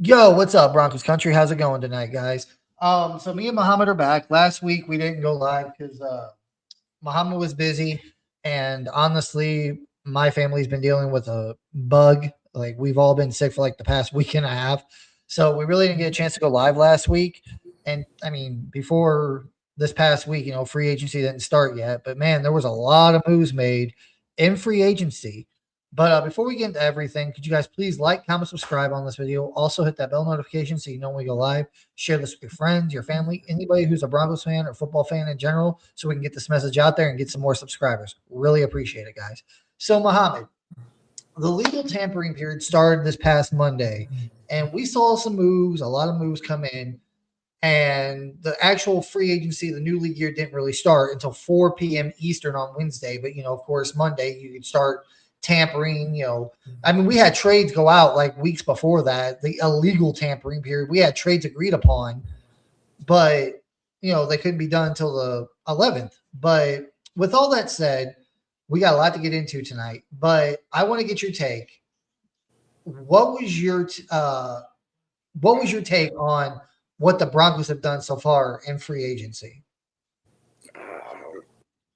Yo, what's up, Broncos country? How's it going tonight, guys? So me and Muhammad are back. Last week we didn't go live because Muhammad was busy, and honestly, my family's been dealing with a bug. Like we've all been sick for like the past week and a half, so we really didn't get a chance to go live last week. And I mean, before this past week, free agency didn't start yet, but man, there was a lot of moves made in free agency. But before we get into everything, could you guys please like, comment, subscribe on this video? Also, hit that bell notification so you know when we go live. Share this with your friends, your family, anybody who's a Broncos fan or football fan in general, so we can get this message out there and get some more subscribers. Really appreciate it, guys. So, Mohammed, the legal tampering period started this past Monday, and we saw some moves, a lot of moves come in. And the actual free agency, the new league year didn't really start until 4 p.m. Eastern on Wednesday. But, of course, Monday you could start tampering. I mean, we had trades go out like weeks before that, the illegal tampering period. We had trades agreed upon, but, they couldn't be done until the 11th. But with all that said, we got a lot to get into tonight. But I want to get your take. What was your what was your take on what the Broncos have done so far in free agency?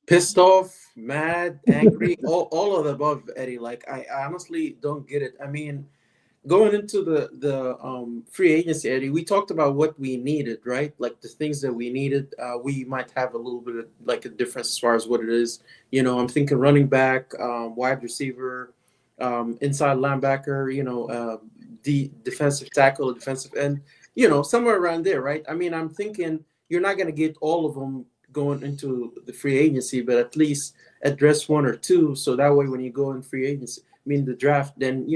Pissed off, mad, angry, all of the above, Eddie. Like I honestly don't get it. I mean, going into the free agency, Eddie, we talked about what we needed, right? Like the things that we needed. We might have a little bit of like a difference as far as what it is. I'm thinking running back, wide receiver, inside linebacker. The defensive tackle, defensive end. Somewhere around there, right? I mean, I'm thinking you're not going to get all of them going into the free agency, but at least address one or two, so that way when you go in free agency, I mean the draft, then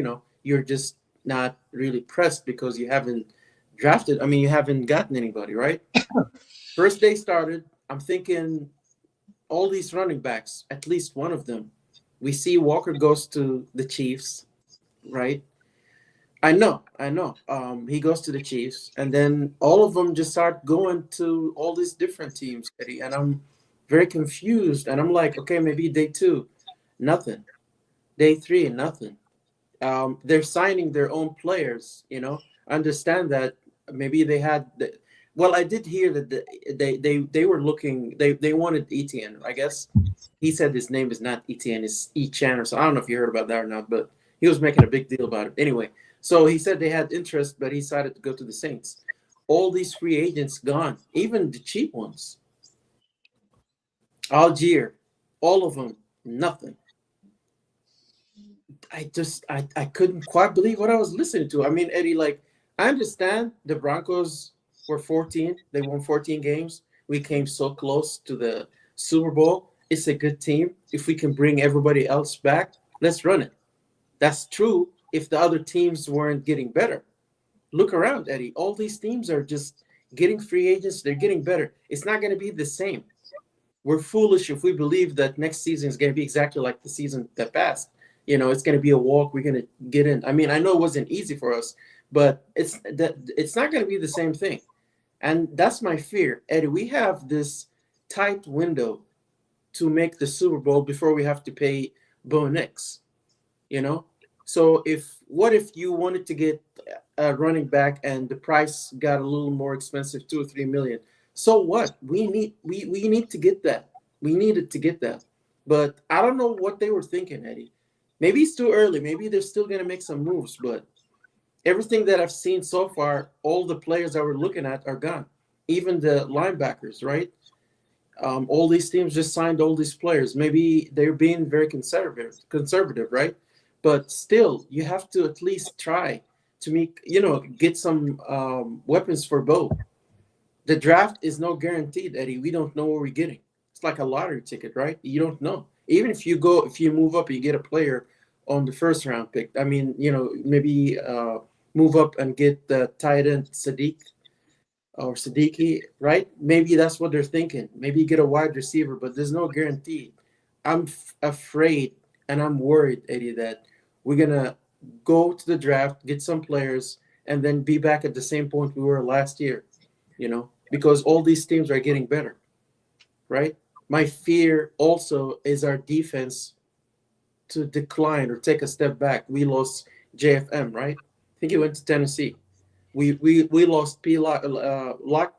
you're just not really pressed because you haven't drafted. I mean, you haven't gotten anybody, right? First day started. I'm thinking all these running backs, at least one of them. We see Walker goes to the Chiefs, right? I know. He goes to the Chiefs, and then all of them just start going to all these different teams, Eddie. And I'm very confused. And I'm like, okay, maybe day two, nothing. Day three, nothing. They're signing their own players. I understand that maybe they had. Well, I did hear that they were looking. They wanted Etienne. I guess he said his name is not Etienne. It's Echan or so. I don't know if you heard about that or not, but he was making a big deal about it. Anyway, so he said they had interest, but he decided to go to the Saints. All these free agents gone, even the cheap ones. Algier, all of them, nothing. I couldn't quite believe what I was listening to. I mean, Eddie, like I understand the Broncos were 14. They won 14 games. We came so close to the Super Bowl. It's a good team. If we can bring everybody else back, let's run it. That's true if the other teams weren't getting better. Look around, Eddie. All these teams are just getting free agents. They're getting better. It's not going to be the same. We're foolish if we believe that next season is going to be exactly like the season that passed. It's going to be a walk. We're going to get in. I mean, I know it wasn't easy for us, but it's not going to be the same thing. And that's my fear, Eddie. We have this tight window to make the Super Bowl before we have to pay Bo Nix. You know, so what if you wanted to get a running back and the price got a little more expensive, 2 or 3 million? So what? We need to get that. We needed to get that. But I don't know what they were thinking, Eddie. Maybe it's too early. Maybe they're still gonna make some moves, but everything that I've seen so far, all the players that we're looking at are gone. Even the linebackers, right? All these teams just signed all these players. Maybe they're being very conservative, right? But still, you have to at least try to get some weapons for both. The draft is no guaranteed, Eddie. We don't know what we're getting. It's like a lottery ticket, right? You don't know. Even if you move up, you get a player on the first round pick. I mean, maybe move up and get the tight end Sadiq or Siddiqui, right? Maybe that's what they're thinking. Maybe get a wide receiver, but there's no guarantee. I'm afraid and I'm worried, Eddie, that we're gonna go to the draft, get some players, and then be back at the same point we were last year. Because all these teams are getting better, right? My fear also is our defense to decline or take a step back. We lost JFM, right? I think he went to Tennessee. We lost P Lock.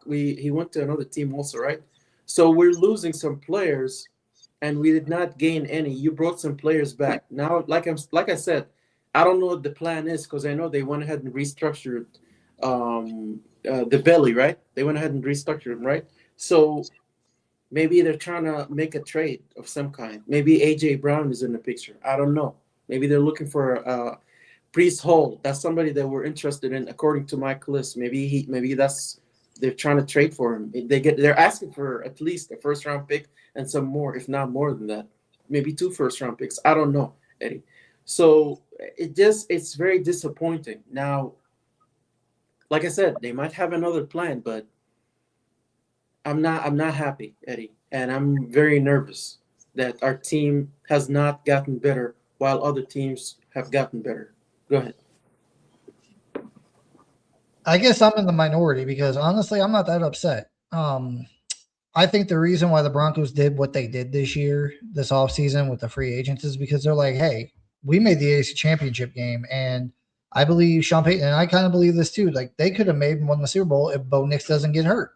He went to another team also, right? So we're losing some players, and we did not gain any. You brought some players back. Now, like I said, I don't know what the plan is because I know they went ahead and restructured the belly, right? They went ahead and restructured them, right? So maybe they're trying to make a trade of some kind. Maybe AJ Brown is in the picture. I don't know. Maybe they're looking for Priest Hall. That's somebody that we're interested in, according to Mike List. Maybe that's they're trying to trade for him. They're asking for at least a first round pick and some more, if not more than that. Maybe 2 first round picks. I don't know, Eddie. So it's very disappointing. Now, like I said, they might have another plan, but I'm not happy, Eddie, and I'm very nervous that our team has not gotten better while other teams have gotten better. Go ahead. I guess I'm in the minority because honestly, I'm not that upset. I think the reason why the Broncos did what they did this offseason with the free agents is because they're like, hey, we made the AFC championship game. And I believe Sean Payton, and I kind of believe this too, like they could have made and won the Super Bowl if Bo Nix doesn't get hurt.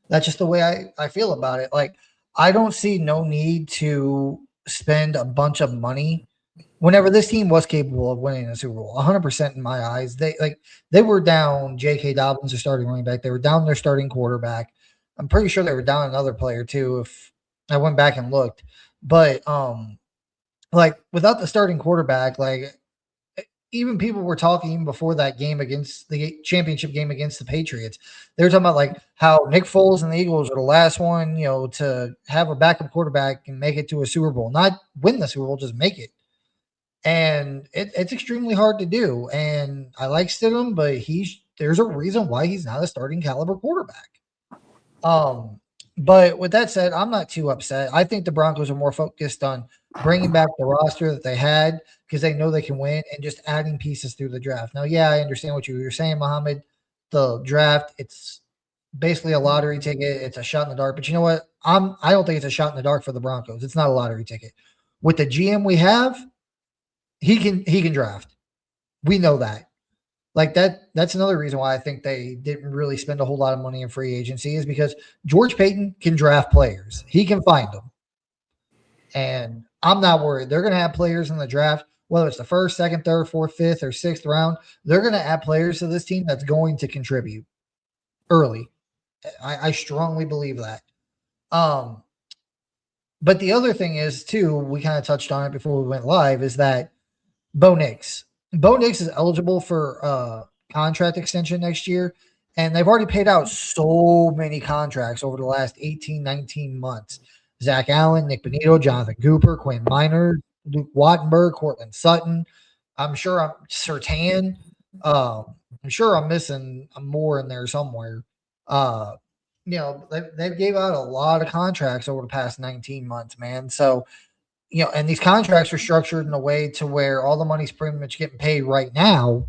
That's just the way I feel about it. Like, I don't see no need to spend a bunch of money whenever this team was capable of winning a Super Bowl. 100% in my eyes. They were down J.K. Dobbins, their starting running back. They were down their starting quarterback. I'm pretty sure they were down another player too, if I went back and looked. But like without the starting quarterback, like even people were talking even before that game against the championship game against the Patriots. They were talking about like how Nick Foles and the Eagles are the last one, to have a backup quarterback and make it to a Super Bowl, not win the Super Bowl, just make it. And it's extremely hard to do. And I like Stidham, but there's a reason why he's not a starting caliber quarterback. But with that said, I'm not too upset. I think the Broncos are more focused on bringing back the roster that they had because they know they can win and just adding pieces through the draft. Now, yeah, I understand what you're saying, Mohammed. The draft, it's basically a lottery ticket. It's a shot in the dark. But you know what? I don't think it's a shot in the dark for the Broncos. It's not a lottery ticket. With the GM we have, he can draft. We know that. Like that's another reason why I think they didn't really spend a whole lot of money in free agency is because George Payton can draft players. He can find them. And I'm not worried. They're going to have players in the draft, whether it's the first, second, third, fourth, fifth, or sixth round. They're going to add players to this team that's going to contribute early. I strongly believe that. But the other thing is, too, we kind of touched on it before we went live, is that Bo Nix. Bo Nix is eligible for a contract extension next year, and they've already paid out so many contracts over the last 18, 19 months. Zach Allen, Nick Bonito, Jonathan Cooper, Quinn Minor, Luke Wattenberg, Cortland Sutton. I'm sure I'm Surtain. I'm sure I'm missing more in there somewhere. They've gave out a lot of contracts over the past 19 months, man. So, and these contracts are structured in a way to where all the money's pretty much getting paid right now.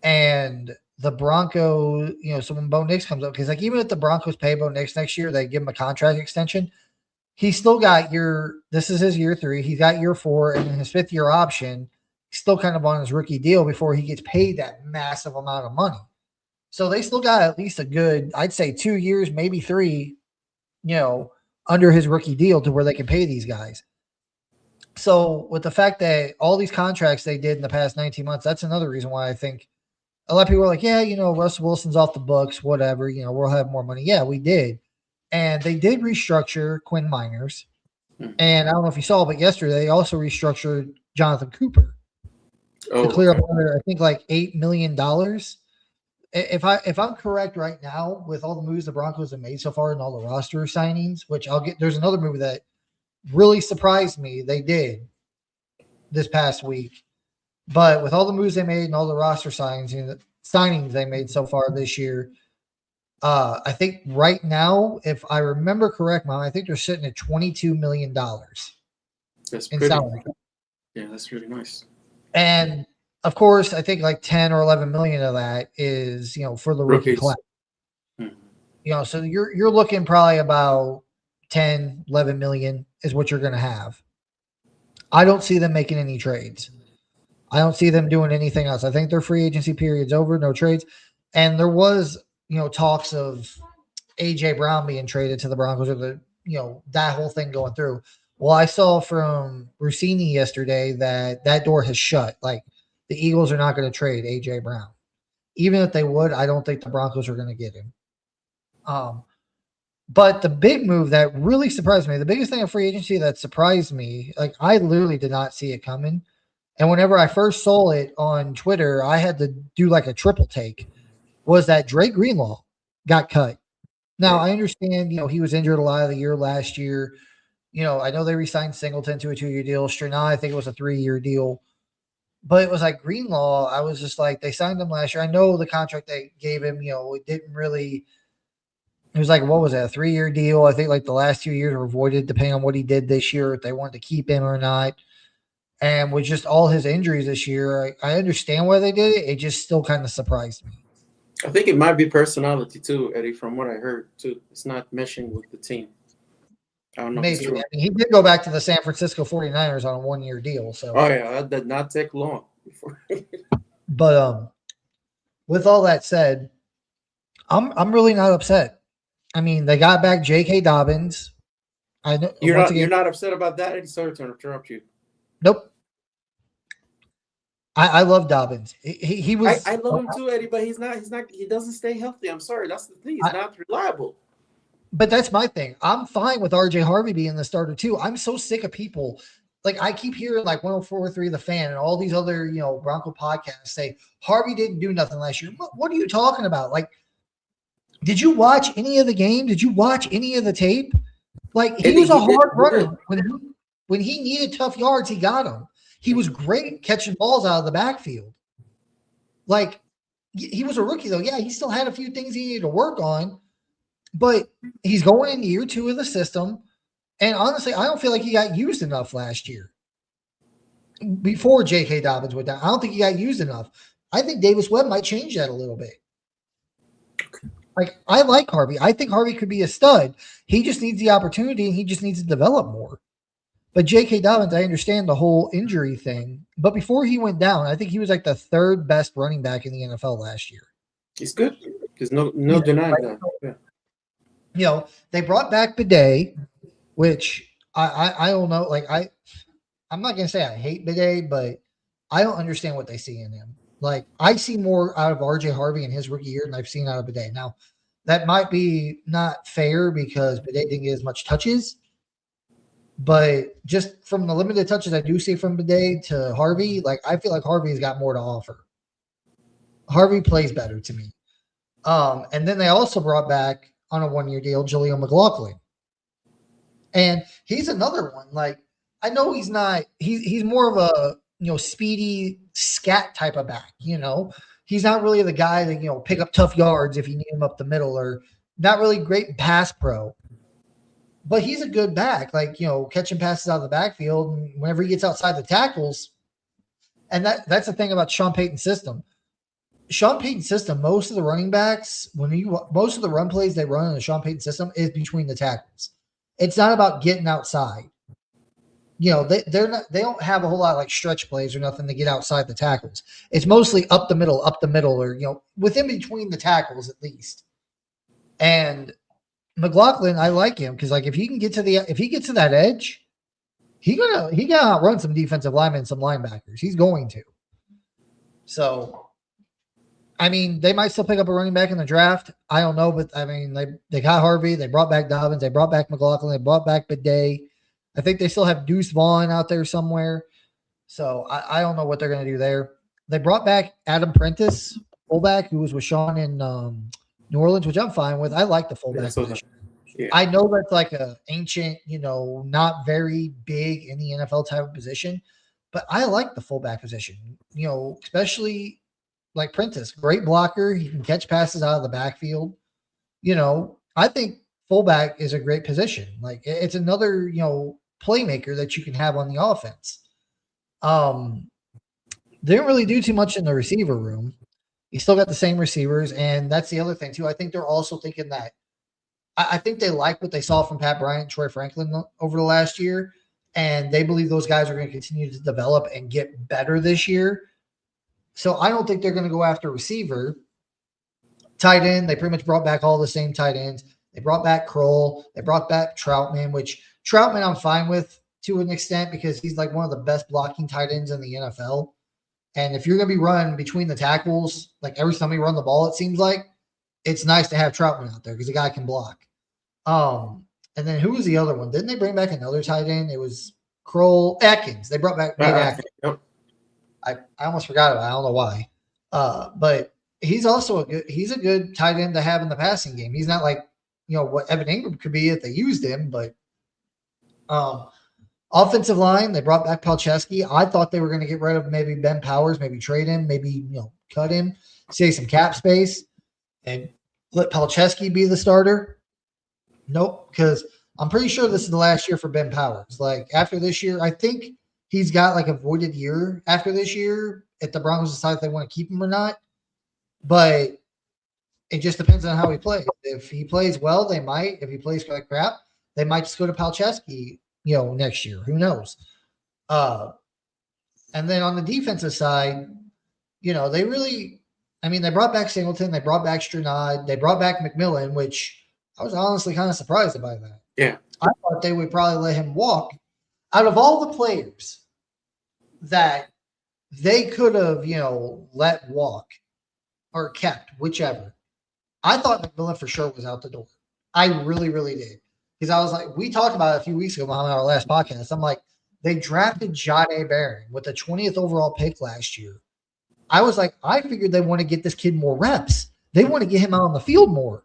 And the Broncos, so when Bo Nix comes up, because like even if the Broncos pay Bo Nix next year, they give him a contract extension. He's still got this is his year 3. He's got year 4, and then his 5th year option. He's still kind of on his rookie deal before he gets paid that massive amount of money. So they still got at least a good, I'd say 2 years, maybe 3, under his rookie deal to where they can pay these guys. So with the fact that all these contracts they did in the past 19 months, that's another reason why I think a lot of people are like, yeah, Russell Wilson's off the books, whatever, we'll have more money. Yeah, we did. And they did restructure Quinn Miners. And I don't know if you saw, but yesterday they also restructured Jonathan Cooper to clear up I think like $8 million. If I'm correct right now, with all the moves the Broncos have made so far and all the roster signings, which there's another move that really surprised me they did this past week. But with all the moves they made and all the roster signings they made so far this year, I think right now, if I remember correct, Mom, I think they're sitting at $22 million. That's pretty. Salary. Yeah, that's really nice. And of course, I think like 10 or 11 million of that is, for the rookie class. So you're looking probably about 10, 11 million is what you're going to have. I don't see them making any trades. I don't see them doing anything else. I think their free agency period's over, no trades. And there was, talks of AJ Brown being traded to the Broncos, or that whole thing going through. Well, I saw from Rossini yesterday that door has shut. Like, the Eagles are not going to trade AJ Brown. Even if they would, I don't think the Broncos are going to get him. But the big move that really surprised me, the biggest thing of free agency that surprised me, like, I literally did not see it coming. And whenever I first saw it on Twitter, I had to do like a triple take, was that Dre Greenlaw got cut. Now, I understand, he was injured a lot of the year last year. I know they re-signed Singleton to a 2-year deal. Stranaj, I think it was a 3-year deal. But it was like Greenlaw, I was just like, they signed him last year. I know the contract they gave him, it didn't really – it was like, what was that, a 3-year deal? I think like the last 2 years were voided depending on what he did this year, if they wanted to keep him or not. And with just all his injuries this year, I understand why they did it. It just still kind of surprised me. I think it might be personality too, Eddie, from what I heard too. It's not meshing with the team. I don't know. Maybe. I mean, he did go back to the San Francisco 49ers on a 1-year deal. So. Oh, yeah, that did not take long. Before. But with all that said, I'm really not upset. I mean, they got back J.K. Dobbins. I know you're not upset about that, Eddie? Sorry to interrupt you. Nope. I love Dobbins. He was. I love him too, Eddie, but he's not. He doesn't stay healthy. I'm sorry. That's the thing. He's not reliable. But that's my thing. I'm fine with RJ Harvey being the starter too. I'm so sick of people. Like, I keep hearing like 104.3 The Fan and all these other, Bronco podcasts say Harvey didn't do nothing last year. What are you talking about? Like, did you watch any of the game? Did you watch any of the tape? Like, he was a hard runner. When he needed tough yards, he got them. He was great catching balls out of the backfield. Like, he was a rookie, though. Yeah, he still had a few things he needed to work on, but he's going into year 2 of the system. And honestly, I don't feel like he got used enough last year. Before J.K. Dobbins went down, I don't think he got used enough. I think Davis Webb might change that a little bit. Like, I like Harvey. I think Harvey could be a stud. He just needs the opportunity, and he just needs to develop more. But J.K. Dobbins, I understand the whole injury thing. But before he went down, I think he was like the 3rd best running back in the NFL last year. He's good. There's no denying that. Yeah. They brought back Bidet, which I don't know. Like, I'm not going to say I hate Bidet, but I don't understand what they see in him. Like, I see more out of RJ Harvey in his rookie year than I've seen out of Bidet. Now, that might be not fair because Bidet didn't get as much touches. But just from the limited touches I do see from Bidet to Harvey, like, I feel like Harvey's got more to offer. Harvey plays better to me. And then they also brought back on a 1-year deal Jaleel McLaughlin. And he's another one. Like, I know he's not – he's more of a, speedy scat type of back, He's not really the guy that, pick up tough yards if you need him up the middle, or not really great pass pro. But he's a good back, like, catching passes out of the backfield. And whenever he gets outside the tackles, and that's the thing about Sean Payton's system. Sean Payton's system, most of the running backs, most of the run plays they run in the Sean Payton system is between the tackles. It's not about getting outside. They don't have a whole lot of like stretch plays or nothing to get outside the tackles. It's mostly up the middle, or within between the tackles at least. And McLaughlin, I like him because, like, if he gets to that edge, he gonna outrun some defensive linemen, some linebackers. He's going to. So, I mean, they might still pick up a running back in the draft. I don't know, but I mean, they got Harvey, they brought back Dobbins, they brought back McLaughlin, they brought back Bidet. I think they still have Deuce Vaughn out there somewhere. So I don't know what they're going to do there. They brought back Adam Prentice, fullback, who was with Sean in New Orleans, which I'm fine with. I like the fullback position. Yeah. I know that's like a ancient, not very big in the NFL type of position, but I like the fullback position, especially like Prentice, great blocker. He can catch passes out of the backfield. I think fullback is a great position. Like, it's another, playmaker that you can have on the offense. Didn't really do too much in the receiver room. You still got the same receivers, and that's the other thing too. I think they're also thinking that I think they like what they saw from Pat Bryant, Troy Franklin over the last year, and they believe those guys are going to continue to develop and get better this year. So I don't think they're going to go after receiver. Tight end, they pretty much brought back all the same tight ends. They brought back Kroll. They brought back Troutman, which Troutman I'm fine with to an extent because he's like one of the best blocking tight ends in the NFL. And if you're going to be running between the tackles, like every time you run the ball, it seems like it's nice to have Troutman out there because the guy can block. And then who was the other one? Didn't they bring back another tight end? It was Kroll Atkins. They brought back Nate Atkins. Yep. I almost forgot about it. I don't know why. But he's also he's a good tight end to have in the passing game. He's not like, what Evan Ingram could be if they used him, but offensive line, they brought back Palczewski. I thought they were going to get rid of maybe Ben Powers, maybe trade him, maybe, cut him, save some cap space, and let Palczewski be the starter. Nope, because I'm pretty sure this is the last year for Ben Powers. Like, after this year, I think he's got like a voided year after this year if the Broncos decide if they want to keep him or not. But it just depends on how he plays. If he plays well, they might. If he plays like crap, they might just go to Palczewski, next year. Who knows? And then on the defensive side, they really – they brought back Singleton. They brought back Strnad. They brought back McMillan, which I was honestly kind of surprised by that. Yeah. I thought they would probably let him walk. Out of all the players that they could have, let walk or kept, whichever, I thought McMillan for sure was out the door. I really, really did. Because I was like, we talked about it a few weeks ago on our last podcast. I'm like, they drafted Jahdae Barron with the 20th overall pick last year. I was like, I figured they want to get this kid more reps. They want to get him out on the field more.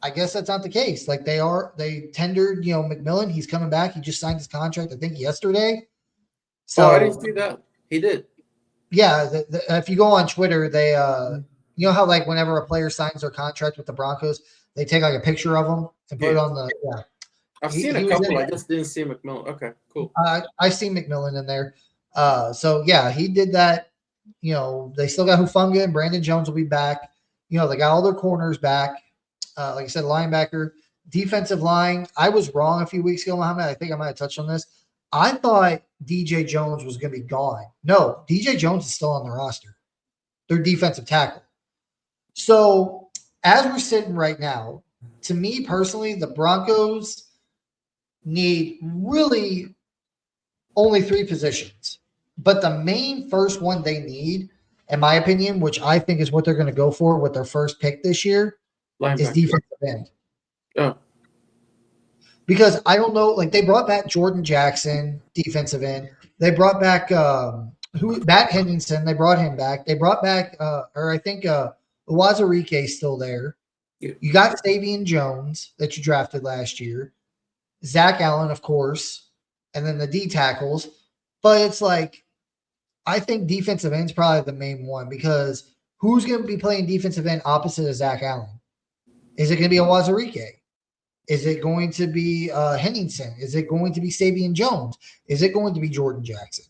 I guess that's not the case. Like they tendered, McMillan. He's coming back. He just signed his contract, I think, yesterday. So I didn't see that. He did. Yeah. If you go on Twitter, they, how like whenever a player signs their contract with the Broncos, they take like a picture of him and put it on the, yeah. I've seen a couple. I just didn't see McMillan. Okay, cool. I see McMillan in there. So yeah, he did that. They still got Hufanga and Brandon Jones will be back. They got all their corners back. Like I said, linebacker, defensive line. I was wrong a few weeks ago, Muhammad. I think I might have touched on this. I thought DJ Jones was going to be gone. No, DJ Jones is still on the roster. Their defensive tackle. So as we're sitting right now, to me personally, the Broncos need really only 3 positions. But the main first one they need, in my opinion, which I think is what they're going to go for with their first pick this year, is defensive end. Oh. Because I don't know, like they brought back Jordan Jackson, defensive end. They brought back Matt Henningsen. They brought him back. They brought back, Uwazurike is still there. Yeah. You got Savion Jones that you drafted last year. Zach Allen, of course, and then the D tackles. But it's like, I think defensive end is probably the main one because who's going to be playing defensive end opposite of Zach Allen? Is it going to be Uwazurike? Is it going to be Henningsen? Is it going to be Savion Jones? Is it going to be Jordan Jackson?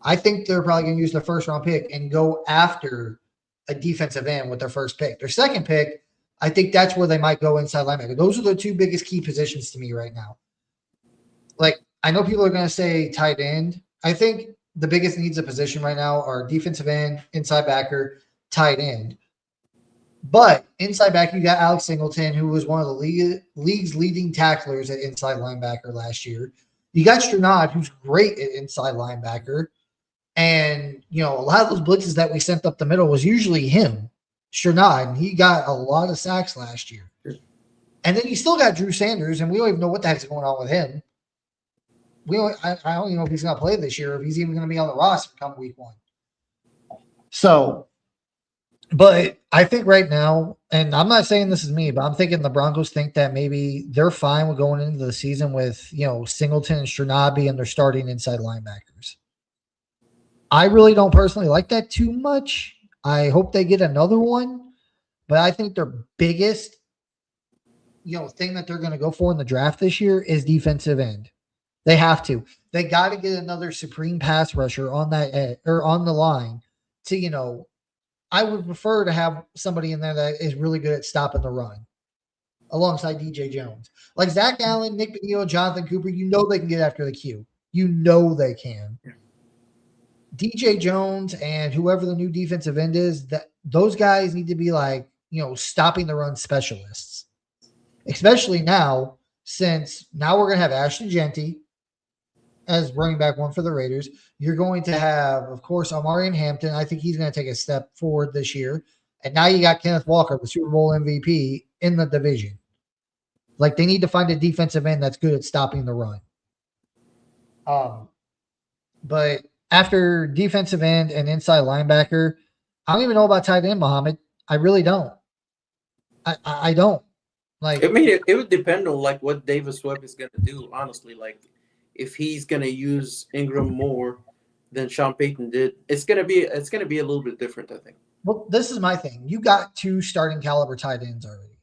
I think they're probably going to use their first round pick and go after a defensive end with their first pick. Their second pick, I think that's where they might go inside linebacker. Those are the 2 biggest key positions to me right now. Like, I know people are going to say tight end. I think the biggest needs of position right now are defensive end, inside backer, tight end. But inside back, you got Alex Singleton, who was one of the league's leading tacklers at inside linebacker last year. You got Strnad, who's great at inside linebacker. And, a lot of those blitzes that we sent up the middle was usually him, Strnad, and he got a lot of sacks last year. And then you still got Drew Sanders, and we don't even know what the heck's going on with him. I don't even know if he's going to play this year, or if he's even going to be on the roster come week 1. So, but I think right now, and I'm not saying this is me, but I'm thinking the Broncos think that maybe they're fine with going into the season with, Singleton and Strnad being their starting inside linebackers. I really don't personally like that too much. I hope they get another one, but I think their biggest, thing that they're going to go for in the draft this year is defensive end. They have to. They got to get another supreme pass rusher on that or on the line to, I would prefer to have somebody in there that is really good at stopping the run. alongside DJ Jones. Like Zach Allen, Nick Benio, Jonathan Cooper, you know they can get after the Q. You know they can. DJ Jones and whoever the new defensive end is, that those guys need to be like, stopping the run specialists. Especially now, since now we're going to have Ashton Jeanty as running back one for the Raiders. You're going to have, of course, Omarion Hampton. I think he's going to take a step forward this year. And now you got Kenneth Walker, the Super Bowl MVP, in the division. Like, they need to find a defensive end that's good at stopping the run. But after defensive end and inside linebacker, I don't even know about tight end, Muhammad. I really don't. I don't. Like, I mean, it would depend on like what Davis Webb is going to do. Honestly, like if he's going to use Ingram more than Sean Payton did, it's going to be a little bit different, I think. Well, this is my thing. You got 2 starting caliber tight ends already.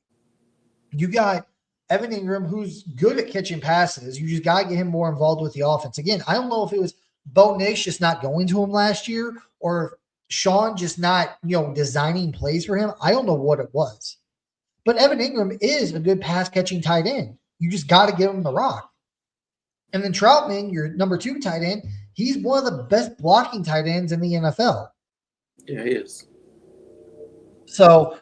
You got Evan Ingram, who's good at catching passes. You just got to get him more involved with the offense. Again, I don't know if it was Bo Nix just not going to him last year or Sean just not, designing plays for him. I don't know what it was. But Evan Ingram is a good pass catching tight end. You just got to give him the rock. And then Troutman, your number 2 tight end, he's one of the best blocking tight ends in the NFL. Yeah, he is. So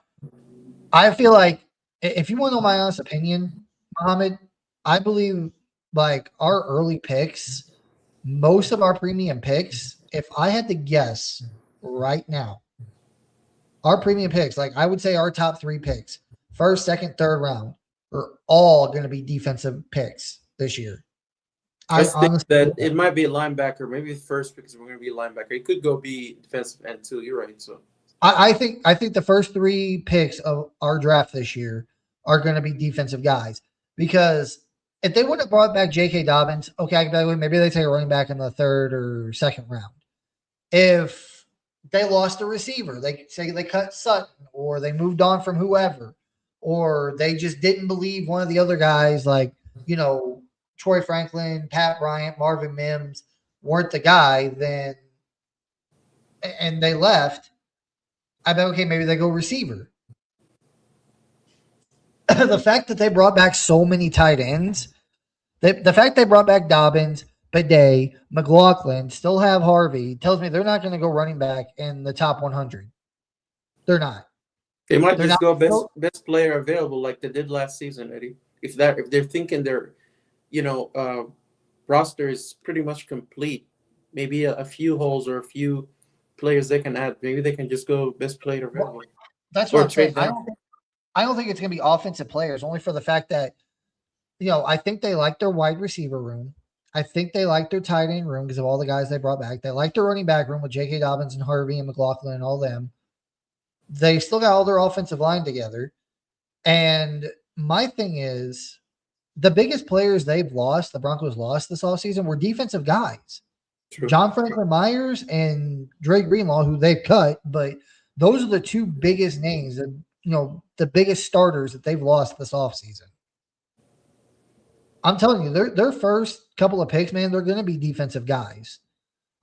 I feel like if you want to know my honest opinion, Mohammed, I believe like our early picks, most of our premium picks, if I had to guess right now, our premium picks, like I would say our top 3 picks, first, second, third round, are all going to be defensive picks this year. I honestly think that it might be a linebacker, maybe first because we're going to be a linebacker. It could go be defensive end too. You're right. So I think the first 3 picks of our draft this year are going to be defensive guys, because if they would have brought back J.K. Dobbins, okay, maybe they take a running back in the 3rd or 2nd round. If they lost a receiver, they say they cut Sutton, or they moved on from whoever, or they just didn't believe one of the other guys, like, Troy Franklin, Pat Bryant, Marvin Mims weren't the guy, then, and they left, I bet, okay, maybe they go receiver. The fact that they brought back so many tight ends, the fact they brought back Dobbins, Bidet, McLaughlin, still have Harvey, tells me they're not going to go running back in the top 100. They're not. They might just go best player available like they did last season, Eddie. If they're thinking their, roster is pretty much complete, maybe a few holes or a few players they can add. Maybe they can just go best player available. Well, that's what I'm saying. I don't think it's going to be offensive players, only for the fact that, I think they like their wide receiver room. I think they like their tight end room because of all the guys they brought back. They like their running back room with J.K. Dobbins and Harvey and McLaughlin and all them. They still got all their offensive line together. And my thing is, the biggest players they've lost, the Broncos lost this offseason, were defensive guys. True. John Franklin Myers and Dre Greenlaw, who they've cut, but those are the 2 biggest names, the biggest starters that they've lost this offseason. I'm telling you, their first couple of picks, man, they're going to be defensive guys.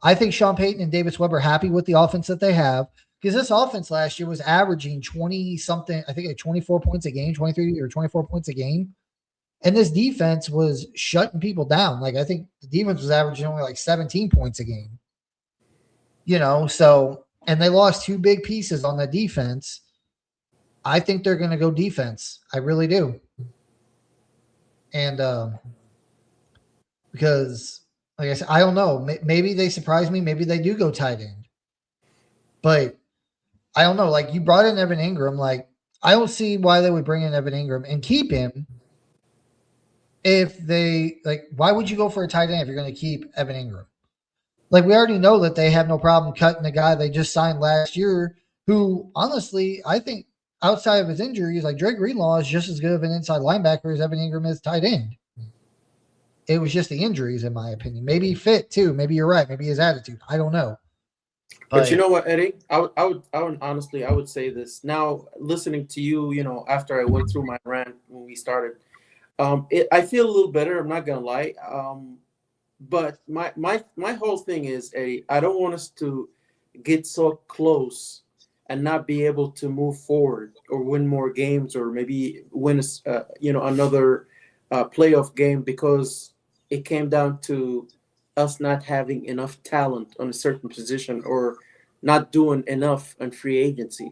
I think Sean Payton and Davis Webb are happy with the offense that they have, because this offense last year was averaging 20-something, I think like 24 points a game, 23 or 24 points a game. And this defense was shutting people down. Like, I think the defense was averaging only like 17 points a game. So, and they lost 2 big pieces on the defense. I think they're going to go defense. I really do. And because, like I said, I don't know. Maybe they surprise me. Maybe they do go tight end. But I don't know. Like, you brought in Evan Ingram. Like, I don't see why they would bring in Evan Ingram and keep him if they, like, why would you go for a tight end if you're going to keep Evan Ingram? Like, we already know that they have no problem cutting the guy they just signed last year, who, honestly, I think outside of his injuries, like Dre Greenlaw is just as good of an inside linebacker as Evan Ingram is tight end. It was just the injuries, in my opinion. Maybe fit too. Maybe you're right. Maybe his attitude. I don't know. But you know what, Eddie? I would honestly, I would say this now. Listening to you, after I went through my rant when we started, I feel a little better. I'm not gonna lie. But my whole thing is, Eddie, I don't want us to get so close and not be able to move forward or win more games or maybe win another playoff game because it came down to us not having enough talent on a certain position or not doing enough on free agency.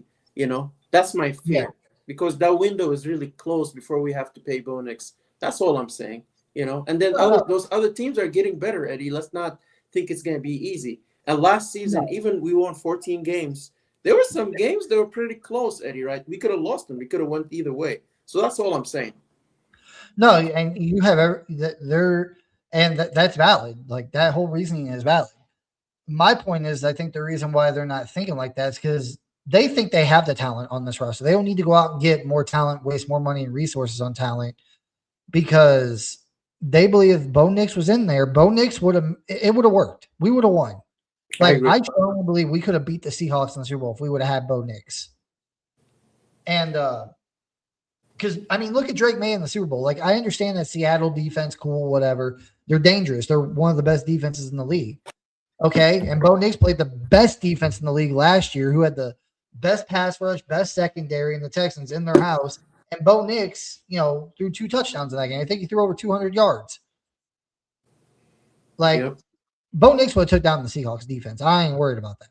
That's my Yeah. fear because that window is really close before we have to pay Bo Nix. That's all I'm saying. And then those other teams are getting better, Eddie. Let's not think it's going to be easy. And last season, even we won 14 games. There were some games that were pretty close, Eddie, right? We could have lost them. We could have went either way. So that's all I'm saying. No, and you have that's valid. Like that whole reasoning is valid. My point is, I think the reason why they're not thinking like that is because they think they have the talent on this roster. They don't need to go out and get more talent, waste more money and resources on talent because they believe if Bo Nix was in there, Bo Nix would have worked. We would have won. Like I strongly believe we could have beat the Seahawks in the Super Bowl if we would have had Bo Nix. And because I mean, look at Drake May in the Super Bowl. Like I understand that Seattle defense, cool, whatever. They're dangerous. They're one of the best defenses in the league. Okay, and Bo Nix played the best defense in the league last year, who had the best pass rush, best secondary in the Texans in their house. And Bo Nix, threw 2 touchdowns in that game. I think he threw over 200 yards. Like, Bo Nix would have took down the Seahawks defense. I ain't worried about that.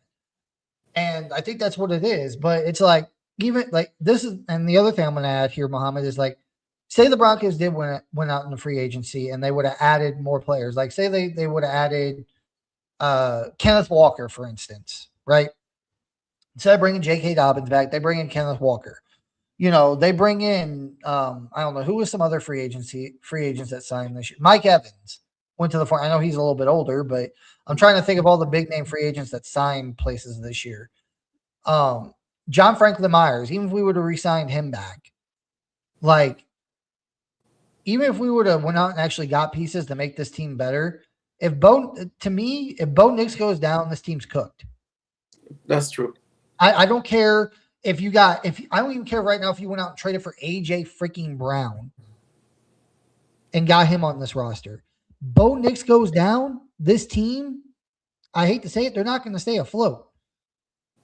And I think that's what it is. But it's like, even like this is, and the other thing I'm going to add here, Muhammad, is like, say the Broncos did went out in the free agency and they would have added more players. Like, say they would have added Kenneth Walker, for instance, right? Instead of bringing J.K. Dobbins back, they bring in Kenneth Walker. They bring in, I don't know, who was some other free agents that signed this year? Mike Evans went to the front. I know he's a little bit older, but I'm trying to think of all the big name free agents that signed places this year. John Franklin Myers, even if we would have re-signed him back, like, even if we would have went out and actually got pieces to make this team better, if Bo Nix goes down, this team's cooked. That's true. I don't care I don't even care right now if you went out and traded for AJ freaking Brown and got him on this roster. Bo Nix goes down, this team, I hate to say it, they're not going to stay afloat.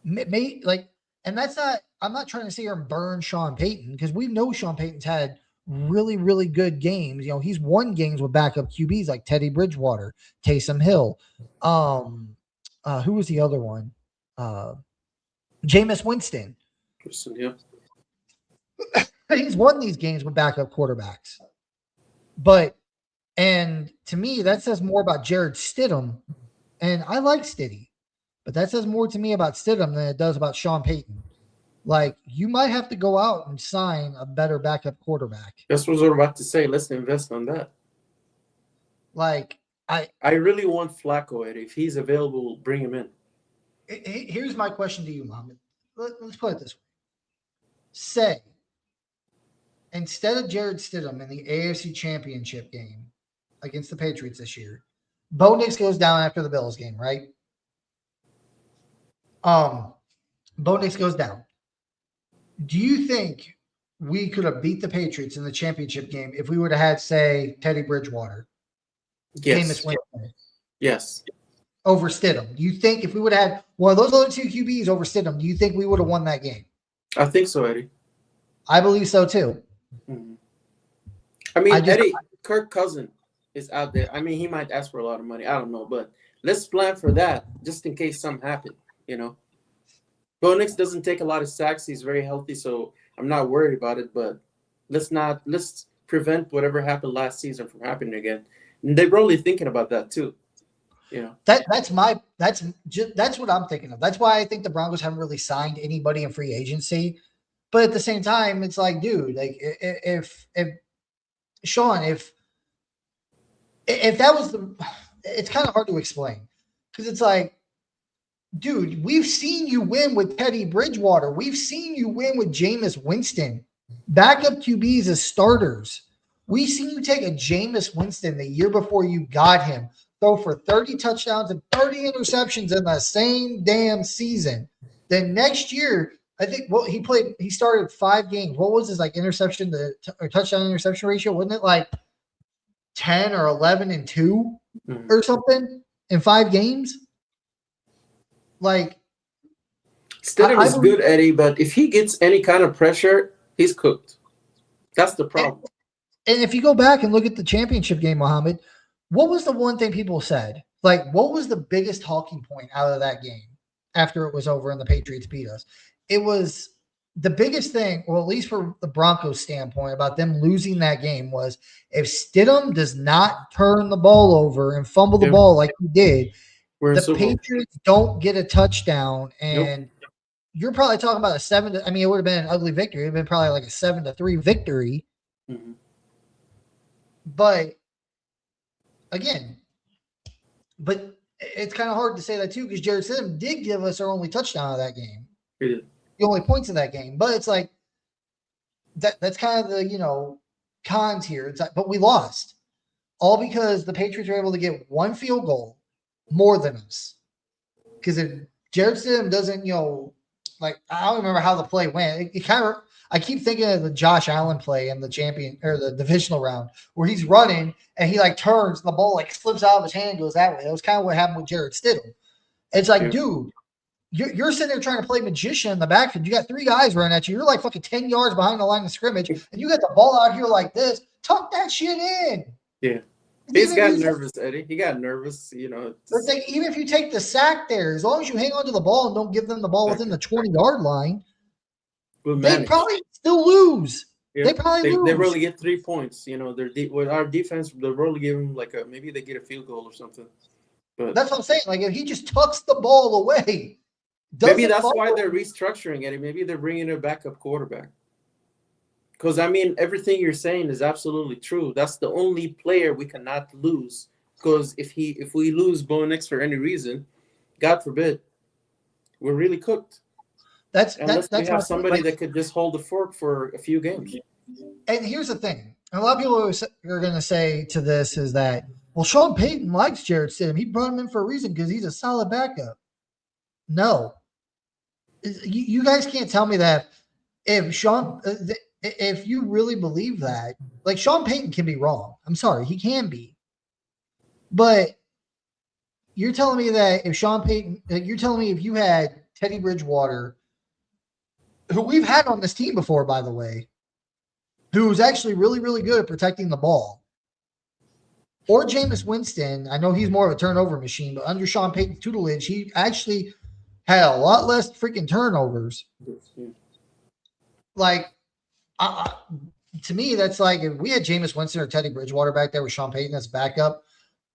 And that's not, I'm not trying to sit here and burn Sean Payton because we know Sean Payton's had really, really good games. He's won games with backup QBs like Teddy Bridgewater, Taysom Hill. Who was the other one? Jameis Winston. Yeah. He's won these games with backup quarterbacks. And to me, that says more about Jared Stidham. And I like Stiddy, but that says more to me about Stidham than it does about Sean Payton. Like, you might have to go out and sign a better backup quarterback. That's what I was about to say. Let's invest on that. Like, I really want Flacco, Eddie. If he's available, bring him in. Here's my question to you, Mohammed. Let's put it this way. Say, instead of Jared Stidham in the AFC Championship game against the Patriots this year, Bo Nix goes down after the Bills game, right? Bo Nix goes down. Do you think we could have beat the Patriots in the championship game if we would have had, say, Teddy Bridgewater? Yes. Yes. Over Stidham? Do you think if we would have had one of those other 2 QBs over Stidham, do you think we would have won that game? I think so, Eddie. I believe so, too. Mm-hmm. I mean, Eddie, Kirk Cousins is out there. I mean, he might ask for a lot of money. I don't know, but let's plan for that just in case something happened, Bo Nix doesn't take a lot of sacks. He's very healthy, so I'm not worried about it. But let's prevent whatever happened last season from happening again. And they're probably thinking about that too. That's what I'm thinking of. That's why I think the Broncos haven't really signed anybody in free agency. But at the same time, it's like, dude, like if Sean, if that was it's kind of hard to explain because it's like, dude, we've seen you win with Teddy Bridgewater. We've seen you win with Jameis Winston. Backup QBs as starters. We've seen you take a Jameis Winston the year before you got him, throw for 30 touchdowns and 30 interceptions in the same damn season. Then next year, I think he started 5 games. What was his interception or touchdown interception ratio? Wasn't it like 10 or 11 and 2 or something in 5 games? Like, Stidham is good, Eddie, but if he gets any kind of pressure, he's cooked. That's the problem. And if you go back and look at the championship game, Mohammed, what was the one thing people said? Like, what was the biggest talking point out of that game after it was over and the Patriots beat us? It was the biggest thing, or at least for the Broncos standpoint, about them losing that game was if Stidham does not turn the ball over and fumble the ball like he did, the Patriots don't get a touchdown. And you're probably talking about it would have been an ugly victory. It would have been probably like a 7-3 victory. Mm-hmm. But again, it's kind of hard to say that too because Jarrett Stidham did give us our only touchdown of that game. He did. The only points in that game. But it's like that's kind of the cons here. It's like, but we lost. All because the Patriots were able to get one field goal more than us. Because if Jarrett Stidham doesn't, I don't remember how the play went. It kind of I keep thinking of the Josh Allen play in the the divisional round where he's running and he turns and the ball slips out of his hand and goes that way. That was kind of what happened with Jarrett Stidham. It's like, dude, you're sitting there trying to play magician in the backfield. You got 3 guys running at you. You're like fucking 10 yards behind the line of scrimmage, and you got the ball out here like this. Tuck that shit in. Yeah. He's got nervous, Eddie. He got nervous, Even if you take the sack there, as long as you hang on to the ball and don't give them the ball within the 20-yard line, they probably still lose. Yeah. They probably lose. They really get 3 points. With our defense, they really give them maybe they get a field goal or something. But that's what I'm saying. If he just tucks the ball away, maybe that's why they're restructuring it. Maybe they're bringing a backup quarterback. Because, everything you're saying is absolutely true. That's the only player we cannot lose. Because if we lose Bo Nix for any reason, God forbid, we're really cooked. Unless we have somebody that could just hold the fort for a few games. And here's the thing. A lot of people are going to say to this is that, well, Sean Payton likes Jarrett Stidham. He brought him in for a reason because he's a solid backup. No. You guys can't tell me that if you really believe that, Sean Payton can be wrong. I'm sorry, he can be. But you're telling me that you're telling me if you had Teddy Bridgewater, who we've had on this team before, by the way, who's actually really, really good at protecting the ball, or Jameis Winston, I know he's more of a turnover machine, but under Sean Payton's tutelage, he actually had a lot less freaking turnovers. To me, that's if we had Jameis Winston or Teddy Bridgewater back there with Sean Payton as backup,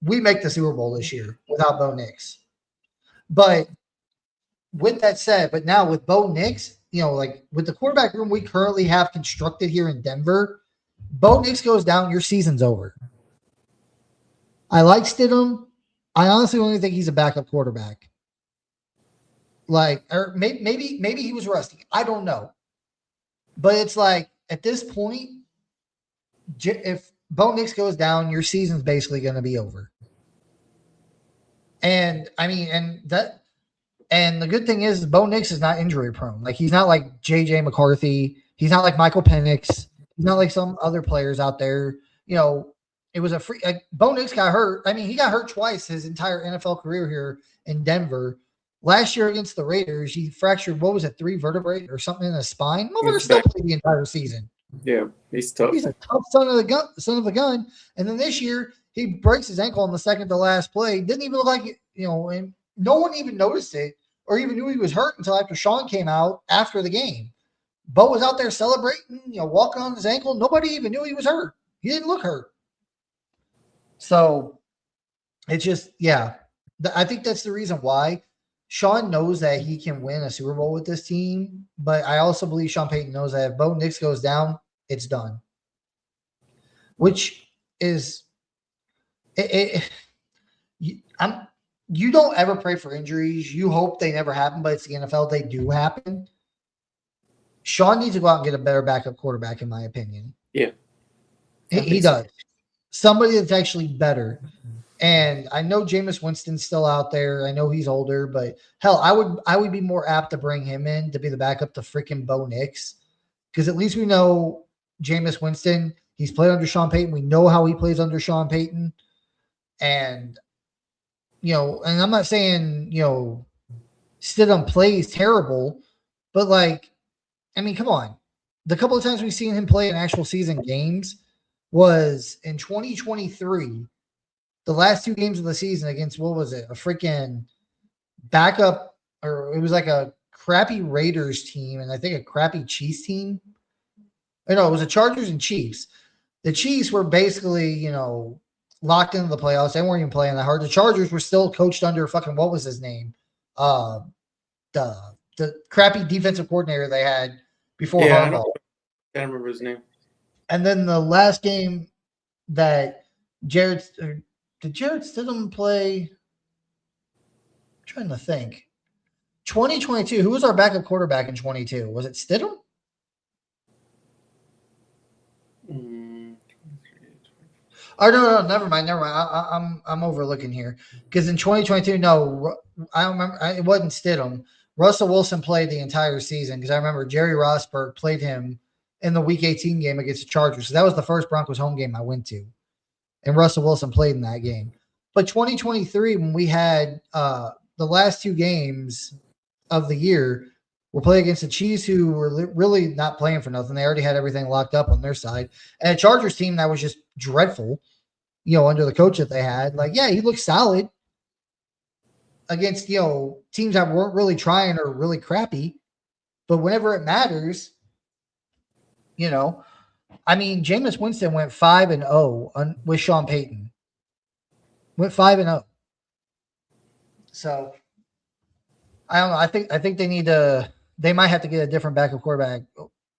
we make the Super Bowl this year without Bo Nix. But with that said, now with Bo Nix, with the quarterback room we currently have constructed here in Denver, Bo Nix goes down, your season's over. I like Stidham. I honestly only think he's a backup quarterback. Or maybe he was rusty. I don't know. But it's at this point, if Bo Nix goes down, your season's basically going to be over. And the good thing is Bo Nix is not injury prone. He's not like JJ McCarthy. He's not like Michael Penix. He's not like some other players out there. It was a free. Bo Nix got hurt. He got hurt twice his entire NFL career here in Denver. Last year against the Raiders, he fractured, 3 vertebrae or something in his spine. Mother still played the entire season. Yeah, he's tough. He's a tough son of a gun. And then this year, he breaks his ankle on the second to last play. Didn't even look like it, and no one even noticed it or even knew he was hurt until after Sean came out after the game. Bo was out there celebrating, walking on his ankle. Nobody even knew he was hurt. He didn't look hurt. So it's just, I think that's the reason why. Sean knows that he can win a Super Bowl with this team, but I also believe Sean Payton knows that if Bo Nix goes down, it's done. Which is, you don't ever pray for injuries. You hope they never happen, but it's the NFL. They do happen. Sean needs to go out and get a better backup quarterback, in my opinion. Yeah. He does. Somebody that's actually better. And I know Jameis Winston's still out there. I know he's older, but hell, I would be more apt to bring him in to be the backup to freaking Bo Nix. Because at least we know Jameis Winston, he's played under Sean Payton. We know how he plays under Sean Payton. And, and I'm not saying, Stidham plays terrible, But like, I mean, come on. The couple of times we've seen him play in actual season games was in 2023, the last 2 games of the season against what was it? A freaking backup, or it was like a crappy Raiders team and I think a crappy Chiefs team. Or no, it was the Chargers and Chiefs. The Chiefs were basically, locked into the playoffs. They weren't even playing that hard. The Chargers were still coached under fucking what was his name? The crappy defensive coordinator they had before Harbaugh. I can't remember his name. And then the last game that did Jarrett Stidham play? I'm trying to think. 2022. Who was our backup quarterback in 22? Was it Stidham? Oh no, never mind. I'm overlooking here because in 2022, no, I don't remember. It wasn't Stidham. Russell Wilson played the entire season because I remember Jerry Rosburg played him in the Week 18 game against the Chargers. So that was the first Broncos home game I went to, and Russell Wilson played in that game. But 2023, when we had the last 2 games of the year, we're playing against the Chiefs, who were really not playing for nothing. They already had everything locked up on their side, and a Chargers team that was just dreadful, under the coach that they had. Like, yeah, he looked solid against, teams that weren't really trying or really crappy. But whenever it matters, I mean, Jameis Winston went 5-0 with Sean Payton. Went 5-0. So I don't know. I think they might have to get a different backup quarterback.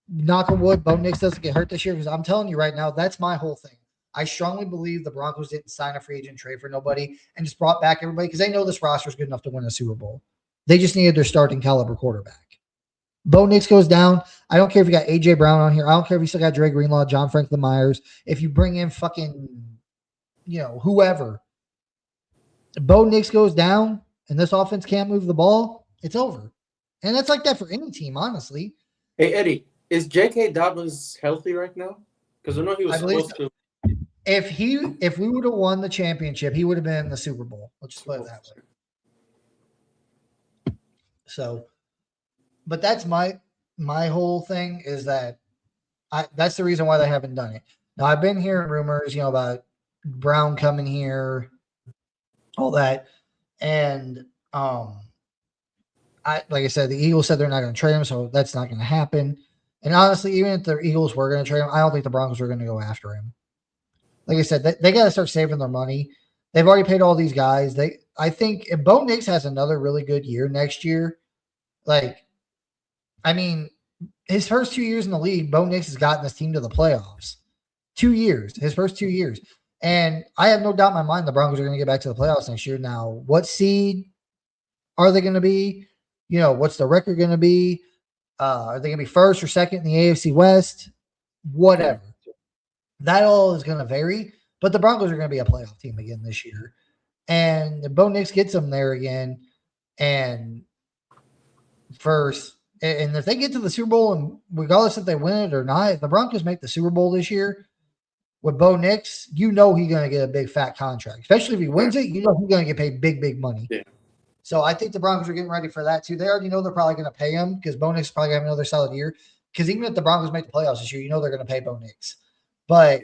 Knock on wood, Bo Nix doesn't get hurt this year, because I'm telling you right now, that's my whole thing. I strongly believe the Broncos didn't sign a free agent trade for nobody and just brought back everybody because they know this roster is good enough to win a Super Bowl. They just needed their starting caliber quarterback. Bo Nix goes down. I don't care if you got A.J. Brown on here. I don't care if you still got Dre Greenlaw, John Franklin Myers. If you bring in fucking, whoever. Bo Nix goes down and this offense can't move the ball, it's over. And that's like that for any team, honestly. Hey, Eddie, is J.K. Dobbins healthy right now? Because I know he was supposed to. If we would have won the championship, he would have been in the Super Bowl. Let's just put it that way. So, but that's my whole thing is that that's the reason why they haven't done it. Now, I've been hearing rumors, about Brown coming here, all that. And like I said, the Eagles said they're not going to trade him, so that's not going to happen. And honestly, even if the Eagles were going to trade him, I don't think the Broncos are going to go after him. Like I said, they got to start saving their money. They've already paid all these guys. I think if Bo Nix has another really good year next year, his first 2 years in the league, Bo Nix has gotten this team to the playoffs. 2 years, his first 2 years. And I have no doubt in my mind the Broncos are going to get back to the playoffs next year. Now, what seed are they going to be? What's the record going to be? Are they going to be first or second in the AFC West? Whatever. That all is going to vary, but the Broncos are going to be a playoff team again this year. And if Bo Nix gets them there again, and if they get to the Super Bowl, and regardless if they win it or not, if the Broncos make the Super Bowl this year with Bo Nix, he's going to get a big fat contract. Especially if he wins it, he's going to get paid big, big money. Yeah. So I think the Broncos are getting ready for that too. They already know they're probably going to pay him because Bo Nix is probably going to have another solid year. Because even if the Broncos make the playoffs this year, they're going to pay Bo Nix. But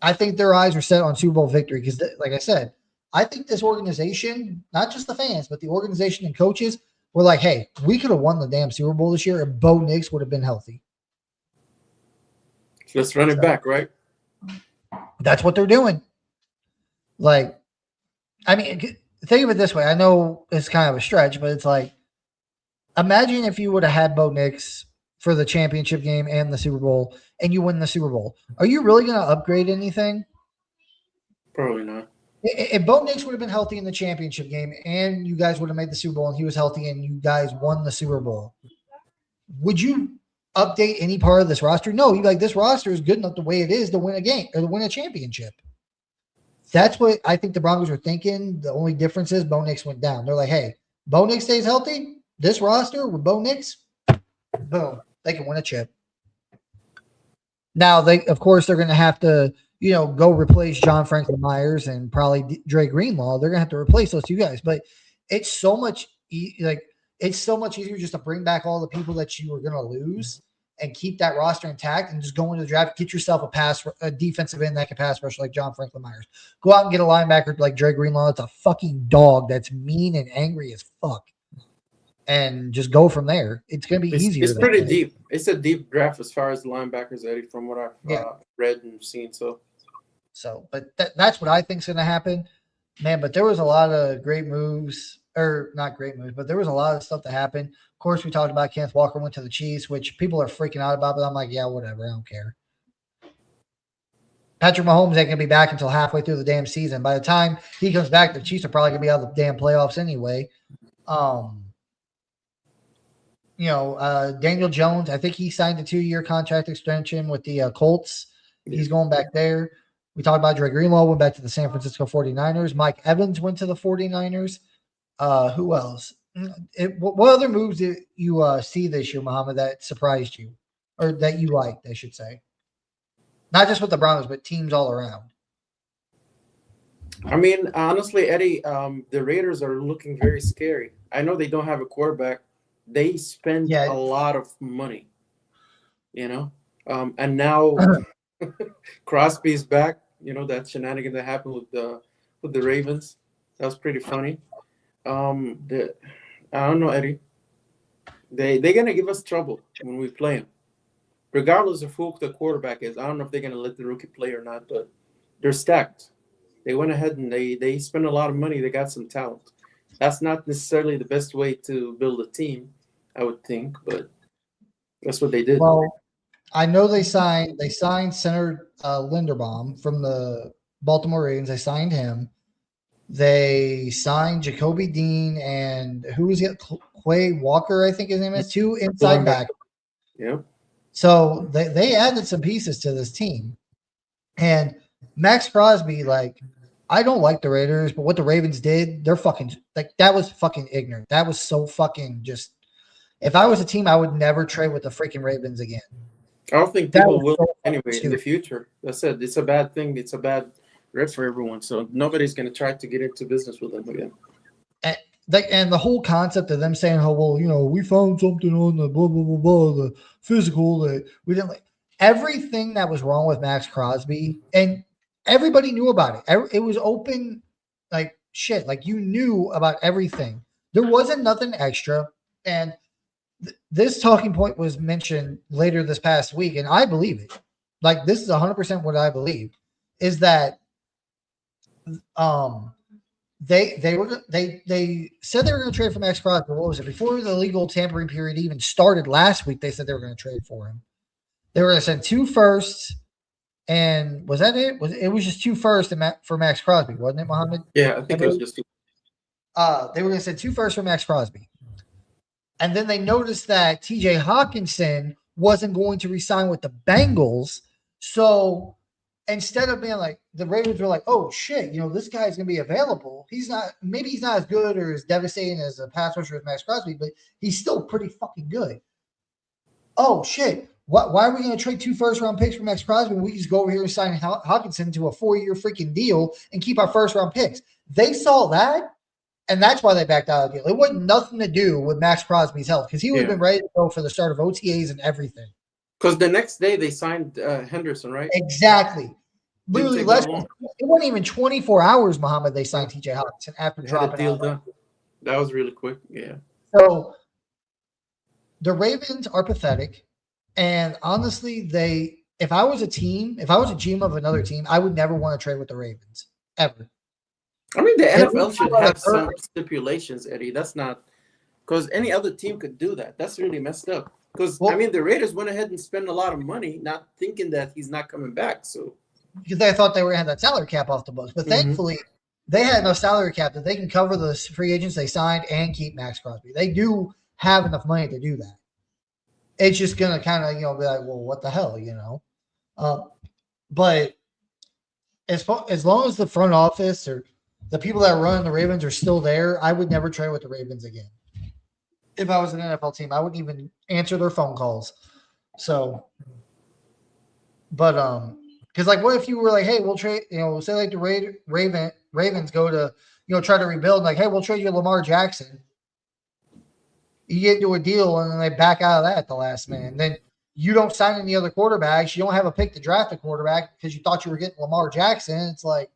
I think their eyes are set on Super Bowl victory because, like I said, I think this organization, not just the fans, but the organization and coaches were like, hey, we could have won the damn Super Bowl this year if Bo Nix would have been healthy. Let's run it back, right? That's what they're doing. Think of it this way. I know it's kind of a stretch, but it's like, imagine if you would have had Bo Nix for the championship game and the Super Bowl, and you win the Super Bowl. Are you really going to upgrade anything? Probably not. If Bo Nix would have been healthy in the championship game and you guys would have made the Super Bowl and he was healthy and you guys won the Super Bowl, would you update any part of this roster? No, you're like, this roster is good enough the way it is to win a game or to win a championship. That's what I think the Broncos are thinking. The only difference is Bo Nix went down. They're like, hey, Bo Nix stays healthy. This roster with Bo Nix, boom, they can win a chip. Now, they're going to have to, go replace John Franklin Myers and probably Dre Greenlaw. They're going to have to replace those two guys. But it's so much it's so much easier just to bring back all the people that you were going to lose and keep that roster intact and just go into the draft, get yourself a defensive end that can pass rush like John Franklin Myers. Go out and get a linebacker like Dre Greenlaw. It's a fucking dog that's mean and angry as fuck. And just go from there. It's going to be easier. It's pretty deep. It's a deep draft as far as the linebackers, Eddie, from what I've read and seen. But that's what I think is going to happen. Man, but there was a lot of great moves, or not great moves, but there was a lot of stuff that happened. Of course, we talked about Kenneth Walker went to the Chiefs, which people are freaking out about, but I'm like, yeah, whatever. I don't care. Patrick Mahomes ain't going to be back until halfway through the damn season. By the time he comes back, the Chiefs are probably going to be out of the damn playoffs anyway. Daniel Jones, I think he signed a 2-year contract extension with the Colts. He's going back there. We talked about Dre Greenlaw, went back to the San Francisco 49ers. Mike Evans went to the 49ers. Who else? What other moves did you see this year, Muhammad, that surprised you? Or that you liked, I should say? Not just with the Browns, but teams all around. I mean, honestly, Eddie, the Raiders are looking very scary. I know they don't have a quarterback. They spend a lot of money, and now Crosby's back. That shenanigan that happened with the Ravens. That was pretty funny. I don't know, Eddie. They're gonna give us trouble when we play them, regardless of who the quarterback is. I don't know if they're gonna let the rookie play or not, but they're stacked. They went ahead and they spent a lot of money. They got some talent. That's not necessarily the best way to build a team, I would think, but that's what they did. Well, I know they signed Senator Linderbaum from the Baltimore Ravens. They signed him. They signed Jacoby Dean and who was it? Quay Walker, I think his name is, 2 inside back. Yeah. So they added some pieces to this team. And Max Crosby, I don't like the Raiders, but what the Ravens did, they're fucking that was fucking ignorant. That was so fucking just. If I was a team, I would never trade with the freaking Ravens again. I don't think people will anyway in the future. That's it. It's a bad thing. It's a bad rep for everyone. So nobody's going to try to get into business with them again. And the whole concept of them saying, "Oh well, we found something on the blah blah blah blah, the physical that we didn't like." Everything that was wrong with Max Crosby, and everybody knew about it. It was open, like shit. Like you knew about everything. There wasn't nothing extra, and this talking point was mentioned later this past week, and I believe it. Like this is 100% what I believe is that they said they were going to trade for Max Crosby. What was it? Before the legal tampering period even started last week, they said they were going to trade for him. They were going to send 2 firsts, and was that it? It was just 2 firsts for Max Crosby, wasn't it, Mohammed? Yeah, I think it was just 2. They were going to send 2 firsts for Max Crosby. And then they noticed that TJ Hawkinson wasn't going to resign with the Bengals. So instead of being like, the Ravens were like, oh shit, this guy's going to be available. Maybe he's not as good or as devastating as a pass rusher as Max Crosby, but he's still pretty fucking good. Oh shit. Why are we going to trade 2 first-round picks for Max Crosby when we just go over here and sign Hawkinson to a 4-year freaking deal and keep our first-round picks? They saw that. And that's why they backed out of the deal. It wasn't nothing to do with Max Crosby's health because he would have been ready to go for the start of OTAs and everything. Because the next day they signed Henderson, right? Exactly. Literally it wasn't even 24 hours, Muhammad, they signed TJ Hawkinson after dropping deal done. That was really quick. Yeah. So the Ravens are pathetic. And honestly, if I was a GM of another team, I would never want to trade with the Ravens. Ever. I mean, the NFL should have some stipulations, Eddie. That's not because any other team could do that. That's really messed up. Because the Raiders went ahead and spent a lot of money, not thinking that he's not coming back. So because they thought they were going to have that salary cap off the books, but thankfully they had enough salary cap that they can cover the free agents they signed and keep Max Crosby. They do have enough money to do that. It's just going to kind of be like, well, what the hell, But as long as the front office or the people that run the Ravens are still there, I would never trade with the Ravens again. If I was an NFL team, I wouldn't even answer their phone calls. So, but because what if you were like, hey, we'll trade, say like the Ravens go to, try to rebuild, like, hey, we'll trade you Lamar Jackson. You get into a deal and then they back out of that at the last minute. And then you don't sign any other quarterbacks. You don't have a pick to draft a quarterback because you thought you were getting Lamar Jackson. It's like,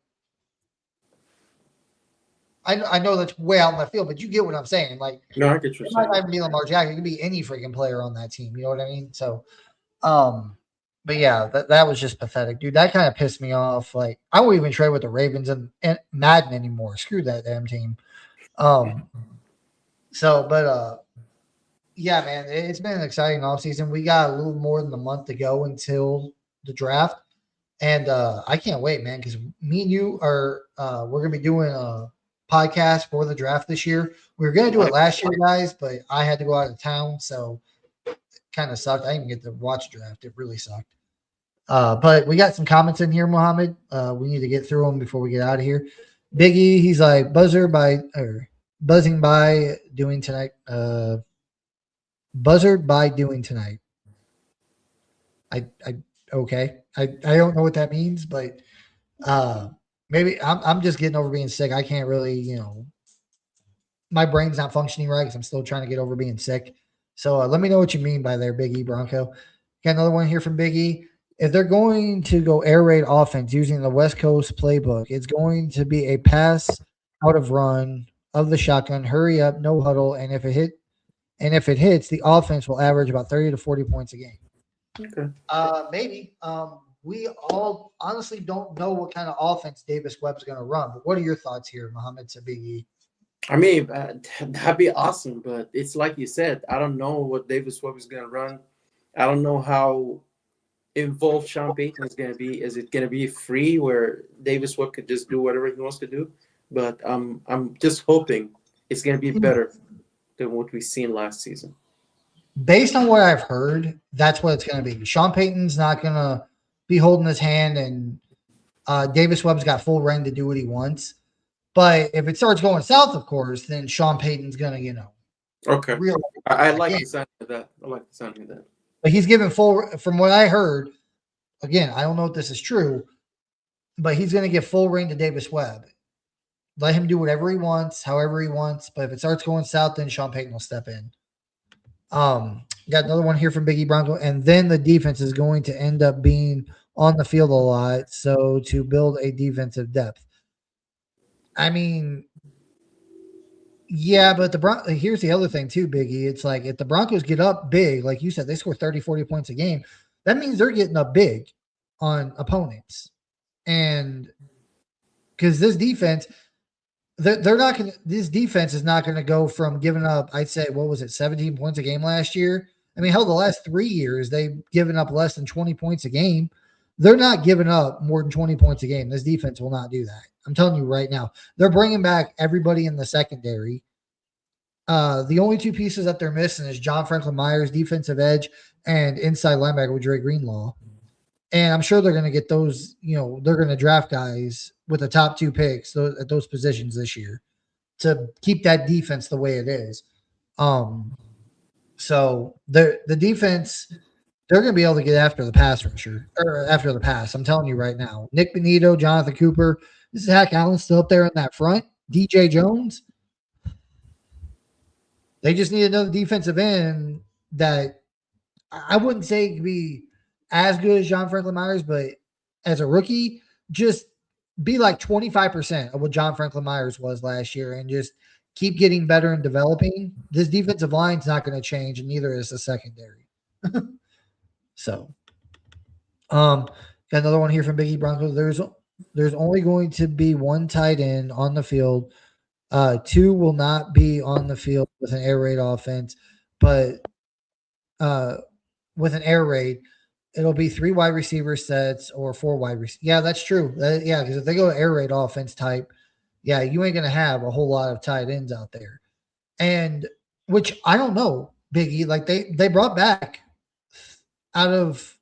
I know that's way out in the field, but you get what I'm saying. Like, No, I get what you're it might not saying. even be Lamar Jackson. It could be any freaking player on that team. You know what I mean? So, but yeah, that was just pathetic, dude. That kind of pissed me off. Like, I won't even trade with the Ravens and Madden anymore. Screw that damn team. So, but yeah, man, it's been an exciting offseason. We got a little more than a month to go until the draft. And I can't wait, man, because me and you are we're gonna be doing a podcast for the draft this year. We were gonna do it last year, guys, but I had to go out of town, so it kind of sucked. I didn't even get to watch the draft. It really sucked. But we got some comments in here, Mohammed. We need to get through them before we get out of here. Biggie, he's like buzzing by doing tonight. Buzzard by doing tonight. I okay. I don't know what that means, but maybe I'm just getting over being sick. I can't really, my brain's not functioning right because I'm still trying to get over being sick. So let me know what you mean by there, Big E Bronco. Got another one here from Big E. If they're going to go air raid offense using the West Coast playbook, it's going to be a pass out of run of the shotgun, hurry up, no huddle, and if it hits, the offense will average about 30 to 40 points a game. Okay. Maybe. We all honestly don't know what kind of offense Davis Webb's going to run. But what are your thoughts here, Mohammed Sabigi? I mean, that'd be awesome, but it's like you said. I don't know what Davis Webb is going to run. I don't know how involved Sean Payton is going to be. Is it going to be free where Davis Webb could just do whatever he wants to do? But I'm just hoping it's going to be better than what we've seen last season. Based on what I've heard, that's what it's going to be. Sean Payton's not going to be holding his hand, and Davis Webb's got full reign to do what he wants. But if it starts going south, of course, then Sean Payton's going to, Okay. I like the sound of that. I like the sound of that. But he's given full, from what I heard, again, I don't know if this is true, but he's going to give full reign to Davis Webb. Let him do whatever he wants, however he wants. But if it starts going south, then Sean Payton will step in. Got another one here from Biggie Bronco. And then the defense is going to end up being on the field a lot. So to build a defensive depth. I mean, yeah, but here's the other thing too, Biggie. It's like if the Broncos get up big, like you said, they score 30, 40 points a game. That means they're getting up big on opponents. And because this defense, they're not going to, this defense is not going to go from giving up, I'd say, 17 points a game last year? I mean, hell, the last 3 years, they've given up less than 20 points a game. They're not giving up more than 20 points a game. This defense will not do that. I'm telling you right now. They're bringing back everybody in the secondary. The only 2 pieces that they're missing is John Franklin Myers, defensive edge, and inside linebacker with Dre Greenlaw. And I'm sure they're going to get those, they're going to draft guys with the top 2 picks at those positions this year to keep that defense the way it is. So the defense, they're going to be able to get after the pass rusher, or after the pass. I'm telling you right now. Nick Benito, Jonathan Cooper, this is Hack Allen still up there in that front. DJ Jones. They just need another defensive end that I wouldn't say could be as good as John Franklin Myers, but as a rookie, just be like 25% of what John Franklin Myers was last year and just keep getting better and developing. This defensive line's not going to change, and neither is the secondary. So, got another one here from Biggie Bronco. There's only going to be 1 tight end on the field. 2 will not be on the field with an air raid offense, but with an air raid, it'll be 3 wide receiver sets or 4 wide receivers. Yeah, that's true. Because if they go air raid offense type, yeah, you ain't going to have a whole lot of tight ends out there. And which I don't know, Biggie, like they brought back out of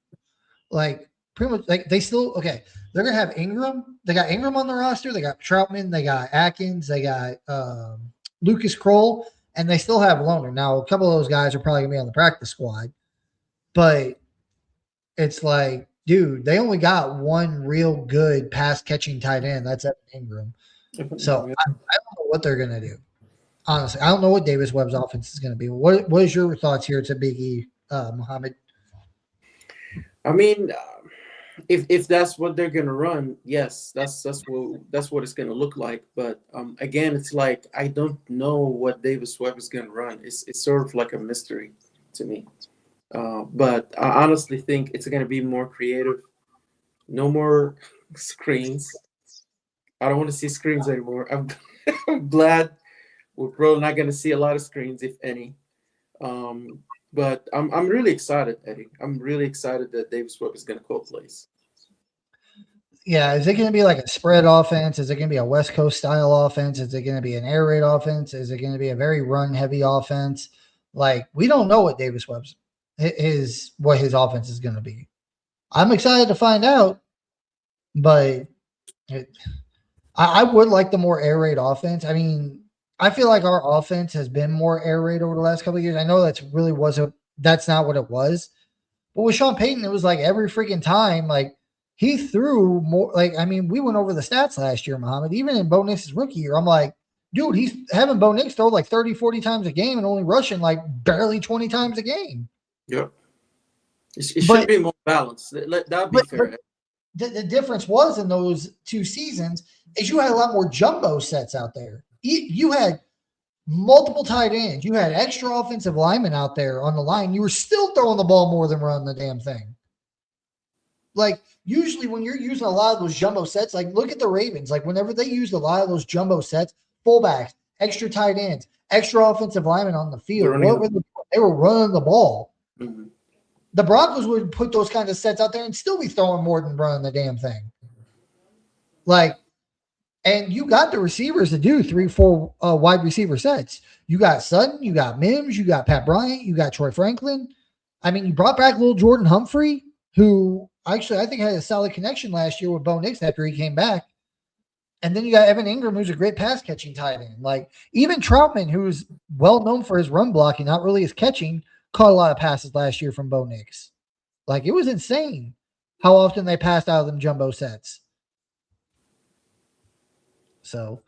like pretty much like they still, okay, they're going to have Ingram. They got Ingram on the roster. They got Troutman. They got Atkins. They got Lucas Kroll. And they still have Loner. Now, a couple of those guys are probably going to be on the practice squad. But it's like, dude, they only got 1 real good pass-catching tight end. That's Evan Ingram. So I don't know what they're going to do. Honestly, I don't know what Davis Webb's offense is going to be. What is your thoughts here to Big E, Muhammad? I mean, if that's what they're gonna run, yes, that's what it's gonna look like. But again, it's like I don't know what Davis Webb is gonna run. It's sort of like a mystery to me. But I honestly think it's gonna be more creative. No more screens. I don't want to see screens anymore. I'm glad we're probably not gonna see a lot of screens, if any. Um, but I'm really excited, Eddie. I'm really excited that Davis Webb is gonna call plays. Yeah, is it going to be like a spread offense? Is it going to be a West Coast style offense? Is it going to be an air raid offense? Is it going to be a very run heavy offense? Like we don't know what Davis Webb's what his offense is going to be. I'm excited to find out, but it, I would like the more air raid offense. I mean, I feel like our offense has been more air raid over the last couple of years. I know that's not what it was, but with Sean Payton, it was like every freaking time, like he threw more. Like, I mean, we went over the stats last year, Muhammad. Even in Bo Nix's rookie year, I'm like, dude, he's having Bo Nix throw like 30, 40 times a game and only rushing like barely 20 times a game. Yep. It should be more balanced. That'd be fair. The difference was in those 2 seasons is you had a lot more jumbo sets out there. You had multiple tight ends. You had extra offensive linemen out there on the line. You were still throwing the ball more than running the damn thing. Like usually when you're using a lot of those jumbo sets, like look at the Ravens. Like whenever they used a lot of those jumbo sets, fullbacks, extra tight ends, extra offensive linemen on the field, they were running the ball. Mm-hmm. The Broncos would put those kinds of sets out there and still be throwing more than running the damn thing. Like, and you got the receivers to do 3-4 wide receiver sets. You got Sutton, you got Mims, you got Pat Bryant, you got Troy Franklin. I mean, you brought back little Jordan Humphrey, who actually I think had a solid connection last year with Bo Nix after he came back. And then you got Evan Ingram, who's a great pass catching tight end. Like even Troutman, who's well known for his run blocking, not really his catching, caught a lot of passes last year from Bo Nix. Like it was insane how often they passed out of them jumbo sets. So,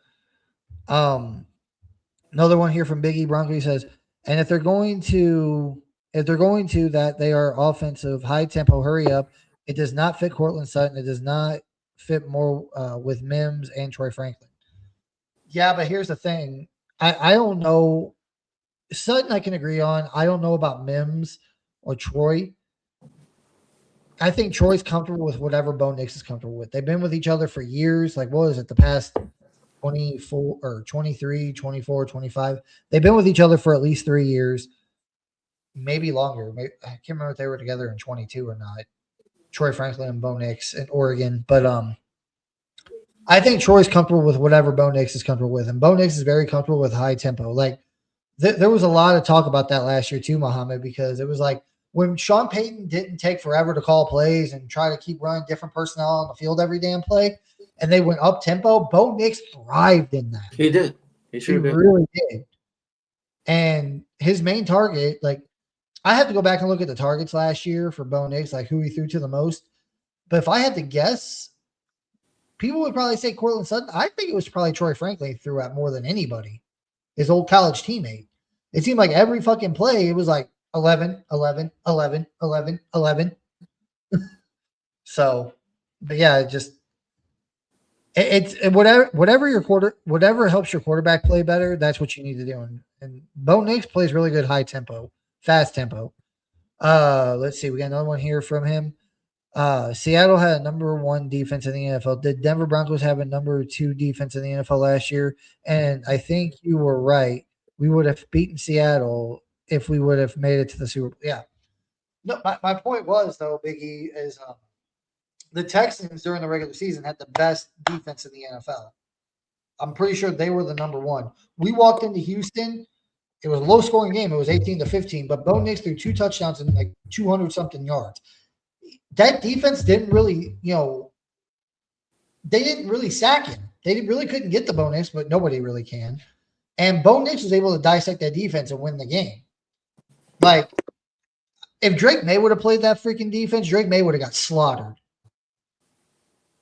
another one here from Biggie Bronco says, and if they're going to that they are offensive, high tempo, hurry up. It does not fit Cortland Sutton. It does not fit more with Mims and Troy Franklin. Yeah, but here's the thing. I don't know. Sutton I can agree on. I don't know about Mims or Troy. I think Troy's comfortable with whatever Bo Nix is comfortable with. They've been with each other for years. Like, what is it? The past 24 or 23, 24, 25. They've been with each other for at least 3 years, maybe longer. I can't remember if they were together in 22 or not. Troy Franklin and Bo Nix in Oregon. But I think Troy's comfortable with whatever Bo Nix is comfortable with. And Bo Nix is very comfortable with high tempo. Like, there was a lot of talk about that last year too, Muhammad, because it was like when Sean Payton didn't take forever to call plays and try to keep running different personnel on the field every damn play, and they went up tempo, Bo Nix thrived in that. He did. He really did. And his main target, like I had to go back and look at the targets last year for Bo Nix, like who he threw to the most. But if I had to guess, people would probably say Cortland Sutton. I think it was probably Troy Franklin threw at more than anybody. His old college teammate. It seemed like every fucking play, it was like 11, 11, 11, 11, 11. So, but yeah, it's whatever helps your quarterback play better, that's what you need to do. And Bo Nix plays really good high tempo, fast tempo. Let's see, we got another one here from him. Seattle had a number 1 defense in the NFL. Did Denver Broncos have a number 2 defense in the NFL last year? And I think you were right. We would have beaten Seattle if we would have made it to the Super Bowl. Yeah. No, my point was, though, Biggie, is the Texans during the regular season had the best defense in the NFL. I'm pretty sure they were the number 1. We walked into Houston. It was a low-scoring game. It was 18-15, but Bo Nix threw 2 touchdowns and like 200-something yards. That defense didn't really, they didn't really sack him. They really couldn't get the Bo Nix, but nobody really can. And Bo Nix was able to dissect that defense and win the game. Like, if Drake May would have played that freaking defense, Drake May would have got slaughtered.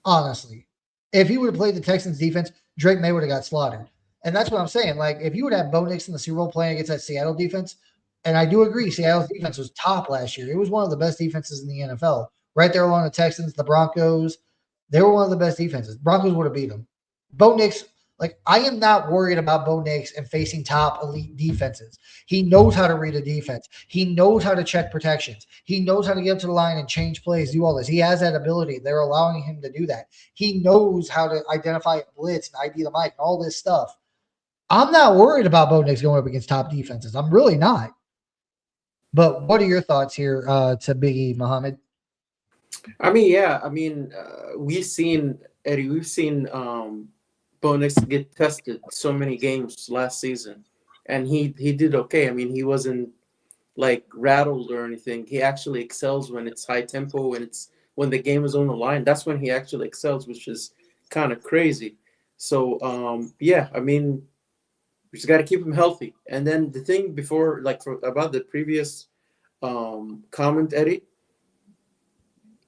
Honestly. If he would have played the Texans defense, Drake May would have got slaughtered. And that's what I'm saying. Like, if you would have Bo Nix in the Super Bowl playing against that Seattle defense, and I do agree, Seattle's defense was top last year. It was one of the best defenses in the NFL. Right there along the Texans, the Broncos. They were one of the best defenses. Broncos would have beat them. Bo Nix, like, I am not worried about Bo Nix and facing top elite defenses. He knows how to read a defense. He knows how to check protections. He knows how to get up to the line and change plays, do all this. He has that ability. They're allowing him to do that. He knows how to identify a blitz and ID the mic and all this stuff. I'm not worried about Bo Nix going up against top defenses. I'm really not. But what are your thoughts here to Big E, Muhammad? I mean, yeah. I mean, we've seen Eddie. We've seen Bo Nix get tested so many games last season, and he did okay. I mean, he wasn't like rattled or anything. He actually excels when it's high tempo and when the game is on the line. That's when he actually excels, which is kind of crazy. So yeah, I mean, we just got to keep him healthy. And then the thing before, like about the previous comment, Eddie,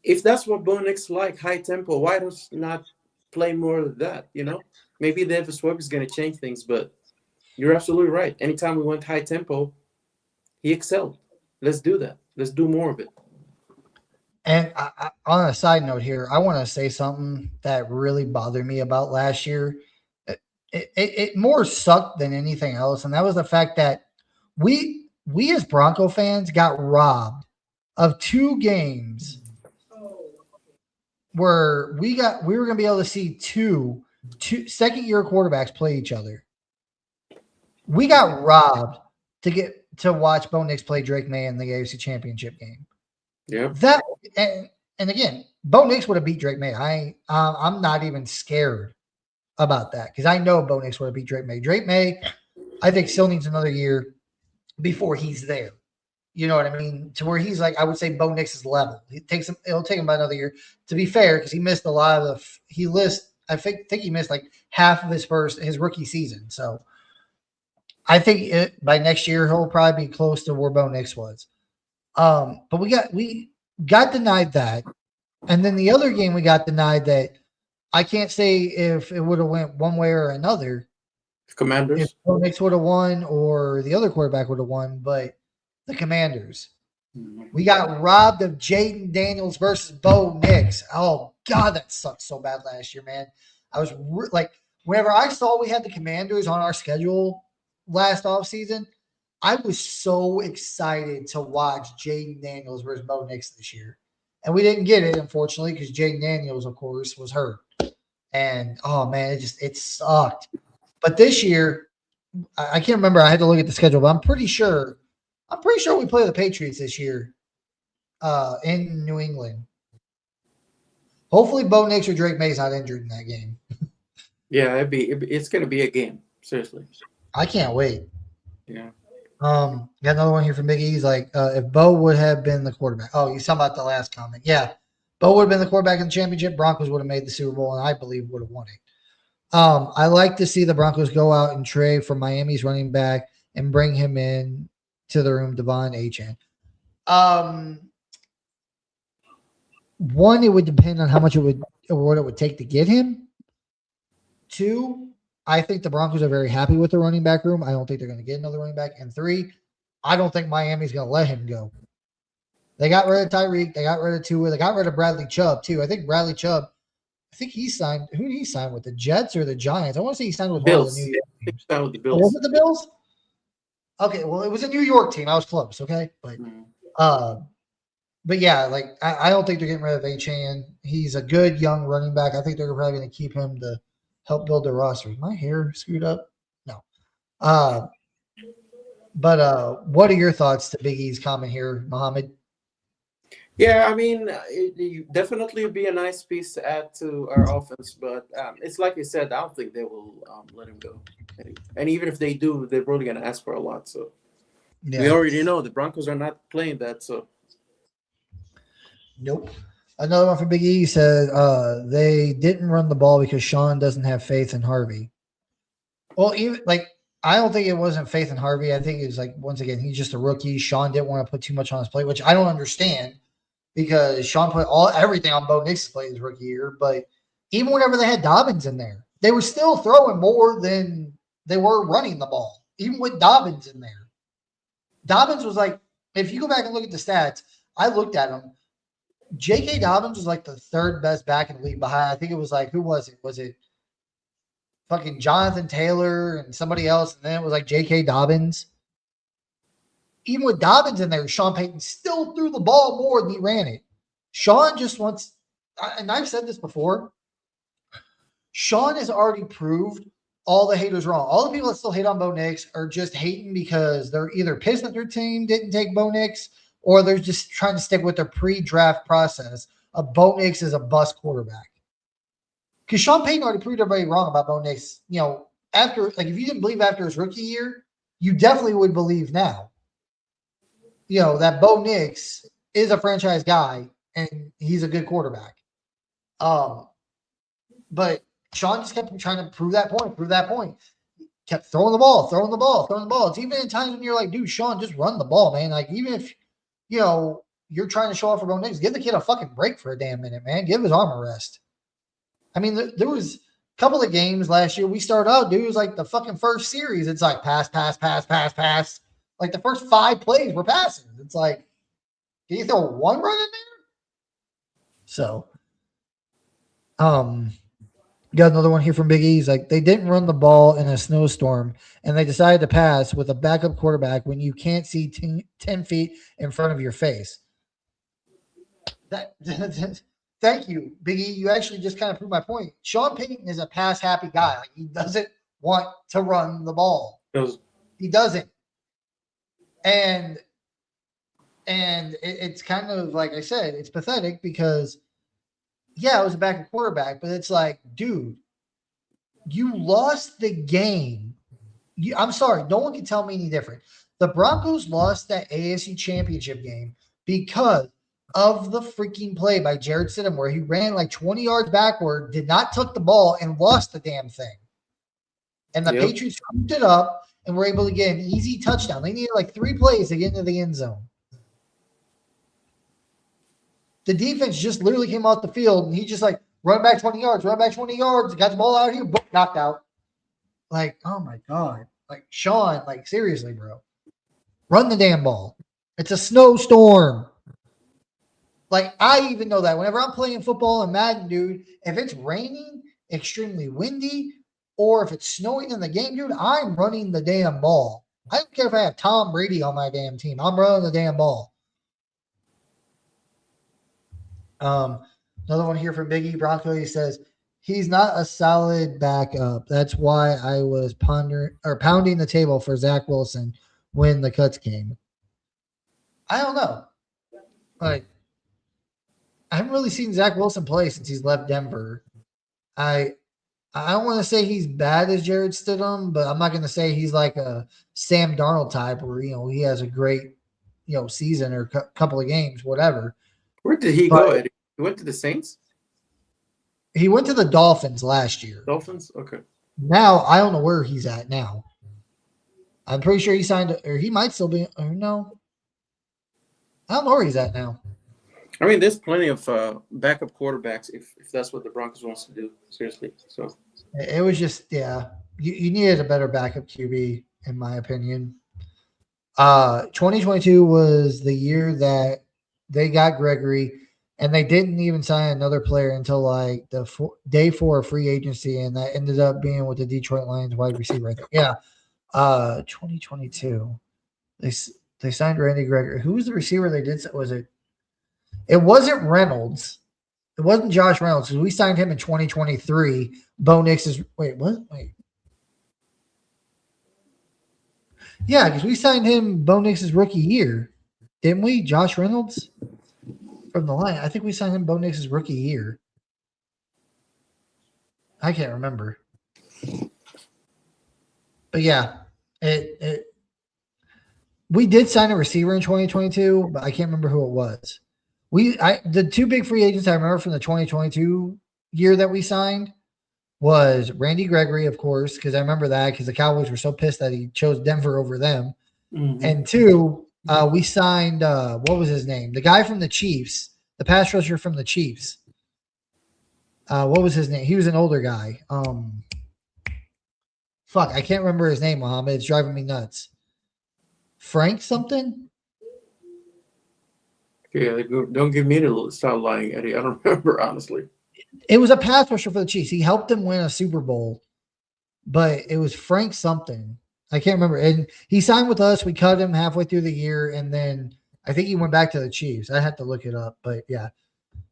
if that's what Bo Nix like, high tempo, why does not play more of that? You know, maybe Davis Webb is going to change things, but you're absolutely right. Anytime we went high tempo, he excelled. Let's do that. Let's do more of it. And on a side note here, I want to say something that really bothered me about last year. It more sucked than anything else, and that was the fact that we as Bronco fans got robbed of 2 games where we were going to be able to see two second-year quarterbacks play each other. We got robbed to watch Bo Nix play Drake May in the AFC Championship game. Yeah. That and again, Bo Nix would have beat Drake May. I'm not even scared about that because I know Bo Nix would have beat Drake May. Drake May, I think, still needs another year before he's there. You know what I mean? To where he's like, I would say Bo Nix's level. It'll take him about another year. To be fair, because he missed a lot of I think he missed like half of his rookie season. So I think by next year he'll probably be close to where Bo Nix was. But we got denied that, and then the other game we got denied that I can't say if it would have went one way or another. Commanders. If Bo Nix would have won or the other quarterback would have won, but the Commanders. We got robbed of Jaden Daniels versus Bo Nix. Oh, God, that sucked so bad last year, man. I was like, whenever I saw we had the Commanders on our schedule last offseason, I was so excited to watch Jaden Daniels versus Bo Nix this year. And we didn't get it, unfortunately, because Jaden Daniels, of course, was hurt. And, oh, man, it sucked. But this year, I can't remember. I had to look at the schedule, but I'm pretty sure we play the Patriots this year in New England. Hopefully, Bo Nix or Drake May's not injured in that game. Yeah, it's going to be a game. Seriously. I can't wait. Yeah. Got another one here from Big E. He's like, if Bo would have been the quarterback. Oh, he's talking about the last comment. Yeah. Bo would have been the quarterback in the championship. Broncos would have made the Super Bowl, and I believe would have won it. I like to see the Broncos go out and trade for Miami's running back and bring him in to the room, Devon Achane. One, it would depend on how much what it would take to get him. 2, I think the Broncos are very happy with the running back room. I don't think they're going to get another running back. And 3, I don't think Miami's going to let him go. They got rid of Tyreek. They got rid of Tua. They got rid of Bradley Chubb, too. I think Bradley Chubb, he signed. Who did he sign with? The Jets or the Giants? I want to say he signed with Bills. New York. He signed with the Bills. Was it the Bills? Okay, well, it was a New York team. I was close, okay? But yeah, like I don't think they're getting rid of Achane. He's a good young running back. I think they're probably going to keep him to help build their roster. Is my hair screwed up? No. But what are your thoughts to Big E's comment here, Muhammad? Yeah, I mean, it definitely would be a nice piece to add to our offense, but it's like you said, I don't think they will let him go. And even if they do, they're probably going to ask for a lot. So we already know the Broncos are not playing that. So nope. Another one for Big E said they didn't run the ball because Sean doesn't have faith in Harvey. Well, even like I don't think it wasn't faith in Harvey. I think it was like once again he's just a rookie. Sean didn't want to put too much on his plate, which I don't understand because Sean put everything on Bo Nix's plate his rookie year. But even whenever they had Dobbins in there, they were still throwing more than they were running the ball, even with Dobbins in there. Dobbins was like, if you go back and look at the stats, I looked at them. J.K. Dobbins was like the third best back in the league behind. I think it was like, who was it? Was it fucking Jonathan Taylor and somebody else? And then it was like J.K. Dobbins. Even with Dobbins in there, Sean Payton still threw the ball more than he ran it. Sean just wants, and I've said this before, Sean has already proved all the haters wrong. All the people that still hate on Bo Nix are just hating because they're either pissed that their team didn't take Bo Nix or they're just trying to stick with their pre-draft process of Bo Nix as a bust quarterback. Because Sean Payton already proved everybody wrong about Bo Nix. You know, after, like, if you didn't believe after his rookie year, you definitely would believe now. You know, that Bo Nix is a franchise guy and he's a good quarterback. But Sean just kept trying to prove that point. Kept throwing the ball. It's even in times when you're like, dude, Sean, just run the ball, man. Like, even if, you know, you're trying to show off for Bo Nix, give the kid a fucking break for a damn minute, man. Give his arm a rest. I mean, there was a couple of games last year we started out, dude, it was like the fucking first series. It's like pass. Like the first 5 plays were passes. It's like, can you throw one run in there? So, got another one here from Big E. He's like, they didn't run the ball in a snowstorm, and they decided to pass with a backup quarterback when you can't see 10 feet in front of your face. Thank you, Big E. You actually just kind of proved my point. Sean Payton is a pass-happy guy. Like, he doesn't want to run the ball. He doesn't. And it's kind of, like I said, it's pathetic because, yeah, it was a backup quarterback, but it's like, dude, you lost the game. I'm sorry. No one can tell me any different. The Broncos lost that AFC Championship game because of the freaking play by Jarrett Stidham where he ran like 20 yards backward, did not tuck the ball, and lost the damn thing. And the Patriots scooped it up and were able to get an easy touchdown. They needed like 3 plays to get into the end zone. The defense just literally came off the field, and he just like, run back 20 yards, got the ball out here, boom, knocked out. Like, oh my God. Like, Sean, like, seriously, bro. Run the damn ball. It's a snowstorm. Like, I even know that whenever I'm playing football and Madden, dude, if it's raining, extremely windy, or if it's snowing in the game, dude, I'm running the damn ball. I don't care if I have Tom Brady on my damn team. I'm running the damn ball. Another one here from Biggie Bronco. He says, he's not a solid backup. That's why I was pounding the table for Zach Wilson when the cuts came. I don't know. Like, I haven't really seen Zach Wilson play since he's left Denver. I don't want to say he's bad as Jarrett Stidham, but I'm not going to say he's like a Sam Darnold type where, you know, he has a great, you know, season or couple of games, whatever. Where did he go, Eddie? He went to the Saints? He went to the Dolphins last year. Dolphins? Okay. Now, I don't know where he's at now. I'm pretty sure he signed, or he might still be, or no. I don't know where he's at now. I mean, there's plenty of backup quarterbacks if that's what the Broncos wants to do. Seriously. So it was just, yeah, you needed a better backup QB, in my opinion. 2022 was the year that they got Gregory, and they didn't even sign another player until like the day 4 of free agency, and that ended up being with the Detroit Lions wide receiver right there. Yeah. 2022. They signed Randy Gregory. Who was the receiver they did? Was it? It wasn't Reynolds. It wasn't Josh Reynolds because we signed him in 2023. Bo Nix is wait. Yeah, because we signed him Bo Nix's rookie year, didn't we? Josh Reynolds from the line. I think we signed him Bo Nix's rookie year. I can't remember. But yeah, we did sign a receiver in 2022, but I can't remember who it was. The 2 big free agents I remember from the 2022 year that we signed was Randy Gregory, of course, because I remember that because the Cowboys were so pissed that he chose Denver over them. Mm-hmm. And 2, we signed what was his name? The guy from the Chiefs, the pass rusher from the Chiefs. What was his name? He was an older guy. Fuck, I can't remember his name, Muhammad. It's driving me nuts. Frank something? Yeah, don't give me to start lying, Eddie. I don't remember, honestly. It was a pass rusher for the Chiefs. He helped them win a Super Bowl, but it was Frank something. I can't remember. And he signed with us. We cut him halfway through the year, and then I think he went back to the Chiefs. I had to look it up, but yeah.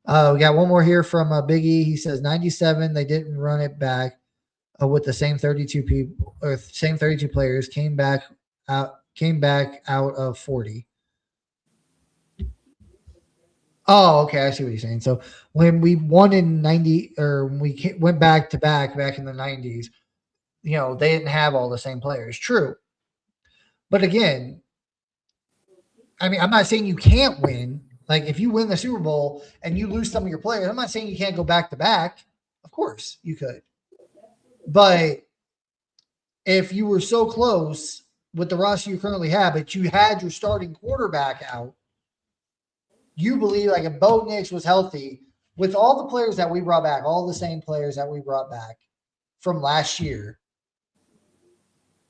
We got one more here from Biggie. He says 97. They didn't run it back with the same 32 people or same 32 players. Came back out of 40. Oh, okay. I see what you're saying. So when we won in 90, or when we went back to back in the 90s, they didn't have all the same players. True. But again, I mean, I'm not saying you can't win. Like if you win the Super Bowl and you lose some of your players, I'm not saying you can't go back to back. Of course you could. But if you were so close with the roster you currently have, but you had your starting quarterback out, you believe like if Bo Nix was healthy with all the players that we brought back, all the same players that we brought back from last year,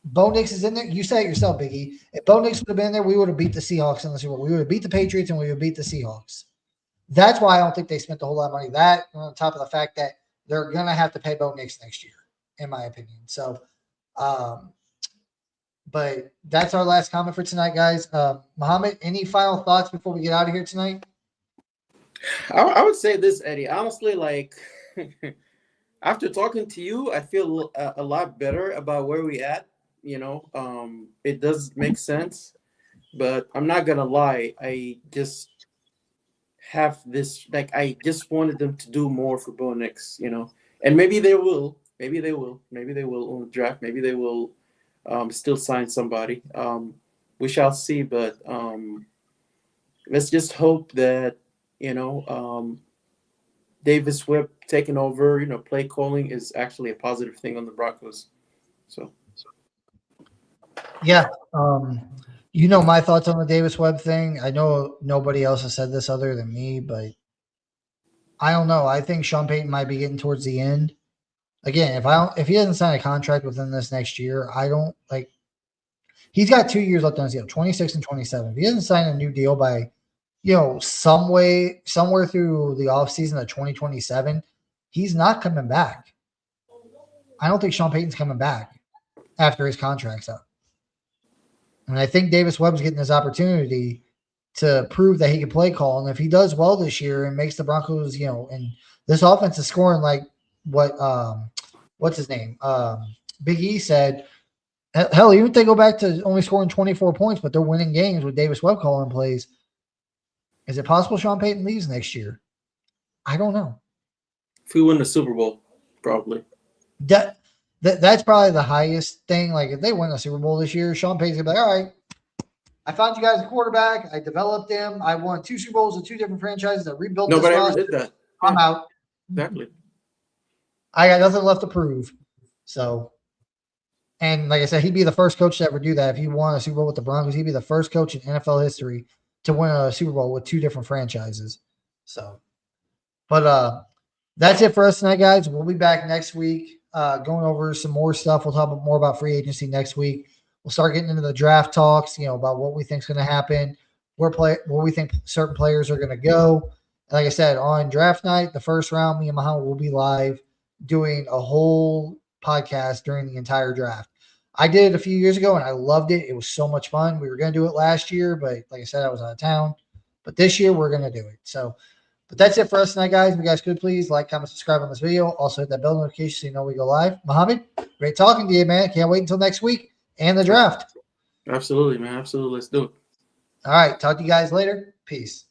Bo Nix is in there. You said it yourself, Biggie. If Bo Nix would have been there, we would have beat the Seahawks in the Super Bowl. We would have beat the Patriots and we would have beat the Seahawks. That's why I don't think they spent a whole lot of money. That on top of the fact that they're going to have to pay Bo Nix next year, in my opinion. So, but that's our last comment for tonight, guys. Muhammad, any final thoughts before we get out of here tonight? I would say this, Eddie. Honestly, like after talking to you, I feel a lot better about where we at. It does make sense, but I'm not gonna lie. I just have this, like, I just wanted them to do more for Bo Nix, and maybe they will. Maybe they will on the draft. Maybe they will still sign somebody. We shall see, but let's just hope that Davis Webb taking over, play calling is actually a positive thing on the Broncos. So. Yeah. My thoughts on the Davis Webb thing. I know nobody else has said this other than me, but I don't know. I think Sean Payton might be getting towards the end. Again, if he doesn't sign a contract within this next year, I don't like. He's got 2 years left on his deal, 26 and 27. If he doesn't sign a new deal by, somewhere through the offseason of 2027, he's not coming back. I don't think Sean Payton's coming back after his contract's up. And I think Davis Webb's getting his opportunity to prove that he can play call. And if he does well this year and makes the Broncos, and this offense is scoring like what's his name? Big E said, hell, even if they go back to only scoring 24 points, but they're winning games with Davis Webb calling plays, is it possible Sean Payton leaves next year? I don't know. If we win the Super Bowl, probably. That's probably the highest thing. Like if they win a Super Bowl this year, Sean Payton's gonna be like, all right, I found you guys a quarterback. I developed him. I won 2 Super Bowls with 2 different franchises. I rebuilt. Nobody ever did that. I'm out. Exactly. I got nothing left to prove. So, and like I said, he'd be the first coach to ever do that. If he won a Super Bowl with the Broncos, he'd be the first coach in NFL history to win a Super Bowl with 2 different franchises. So, but that's it for us tonight, guys. We'll be back next week, going over some more stuff. We'll talk more about free agency next week. We'll start getting into the draft talks, about what we think is going to happen, where we think certain players are going to go. And like I said, on draft night, the first round, me and Muhammad will be live doing a whole podcast during the entire draft. I did it a few years ago and I loved it. It was so much fun. We were going to do it last year, but like I said, I was out of town. But this year we're going to do it. So, but that's it for us tonight, guys. If you guys could please like, comment, subscribe on this video. Also hit that bell notification so you know we go live. Muhammad, great talking to you, man. Can't wait until next week and the draft. Absolutely, man. Absolutely. Let's do it. All right. Talk to you guys later. Peace.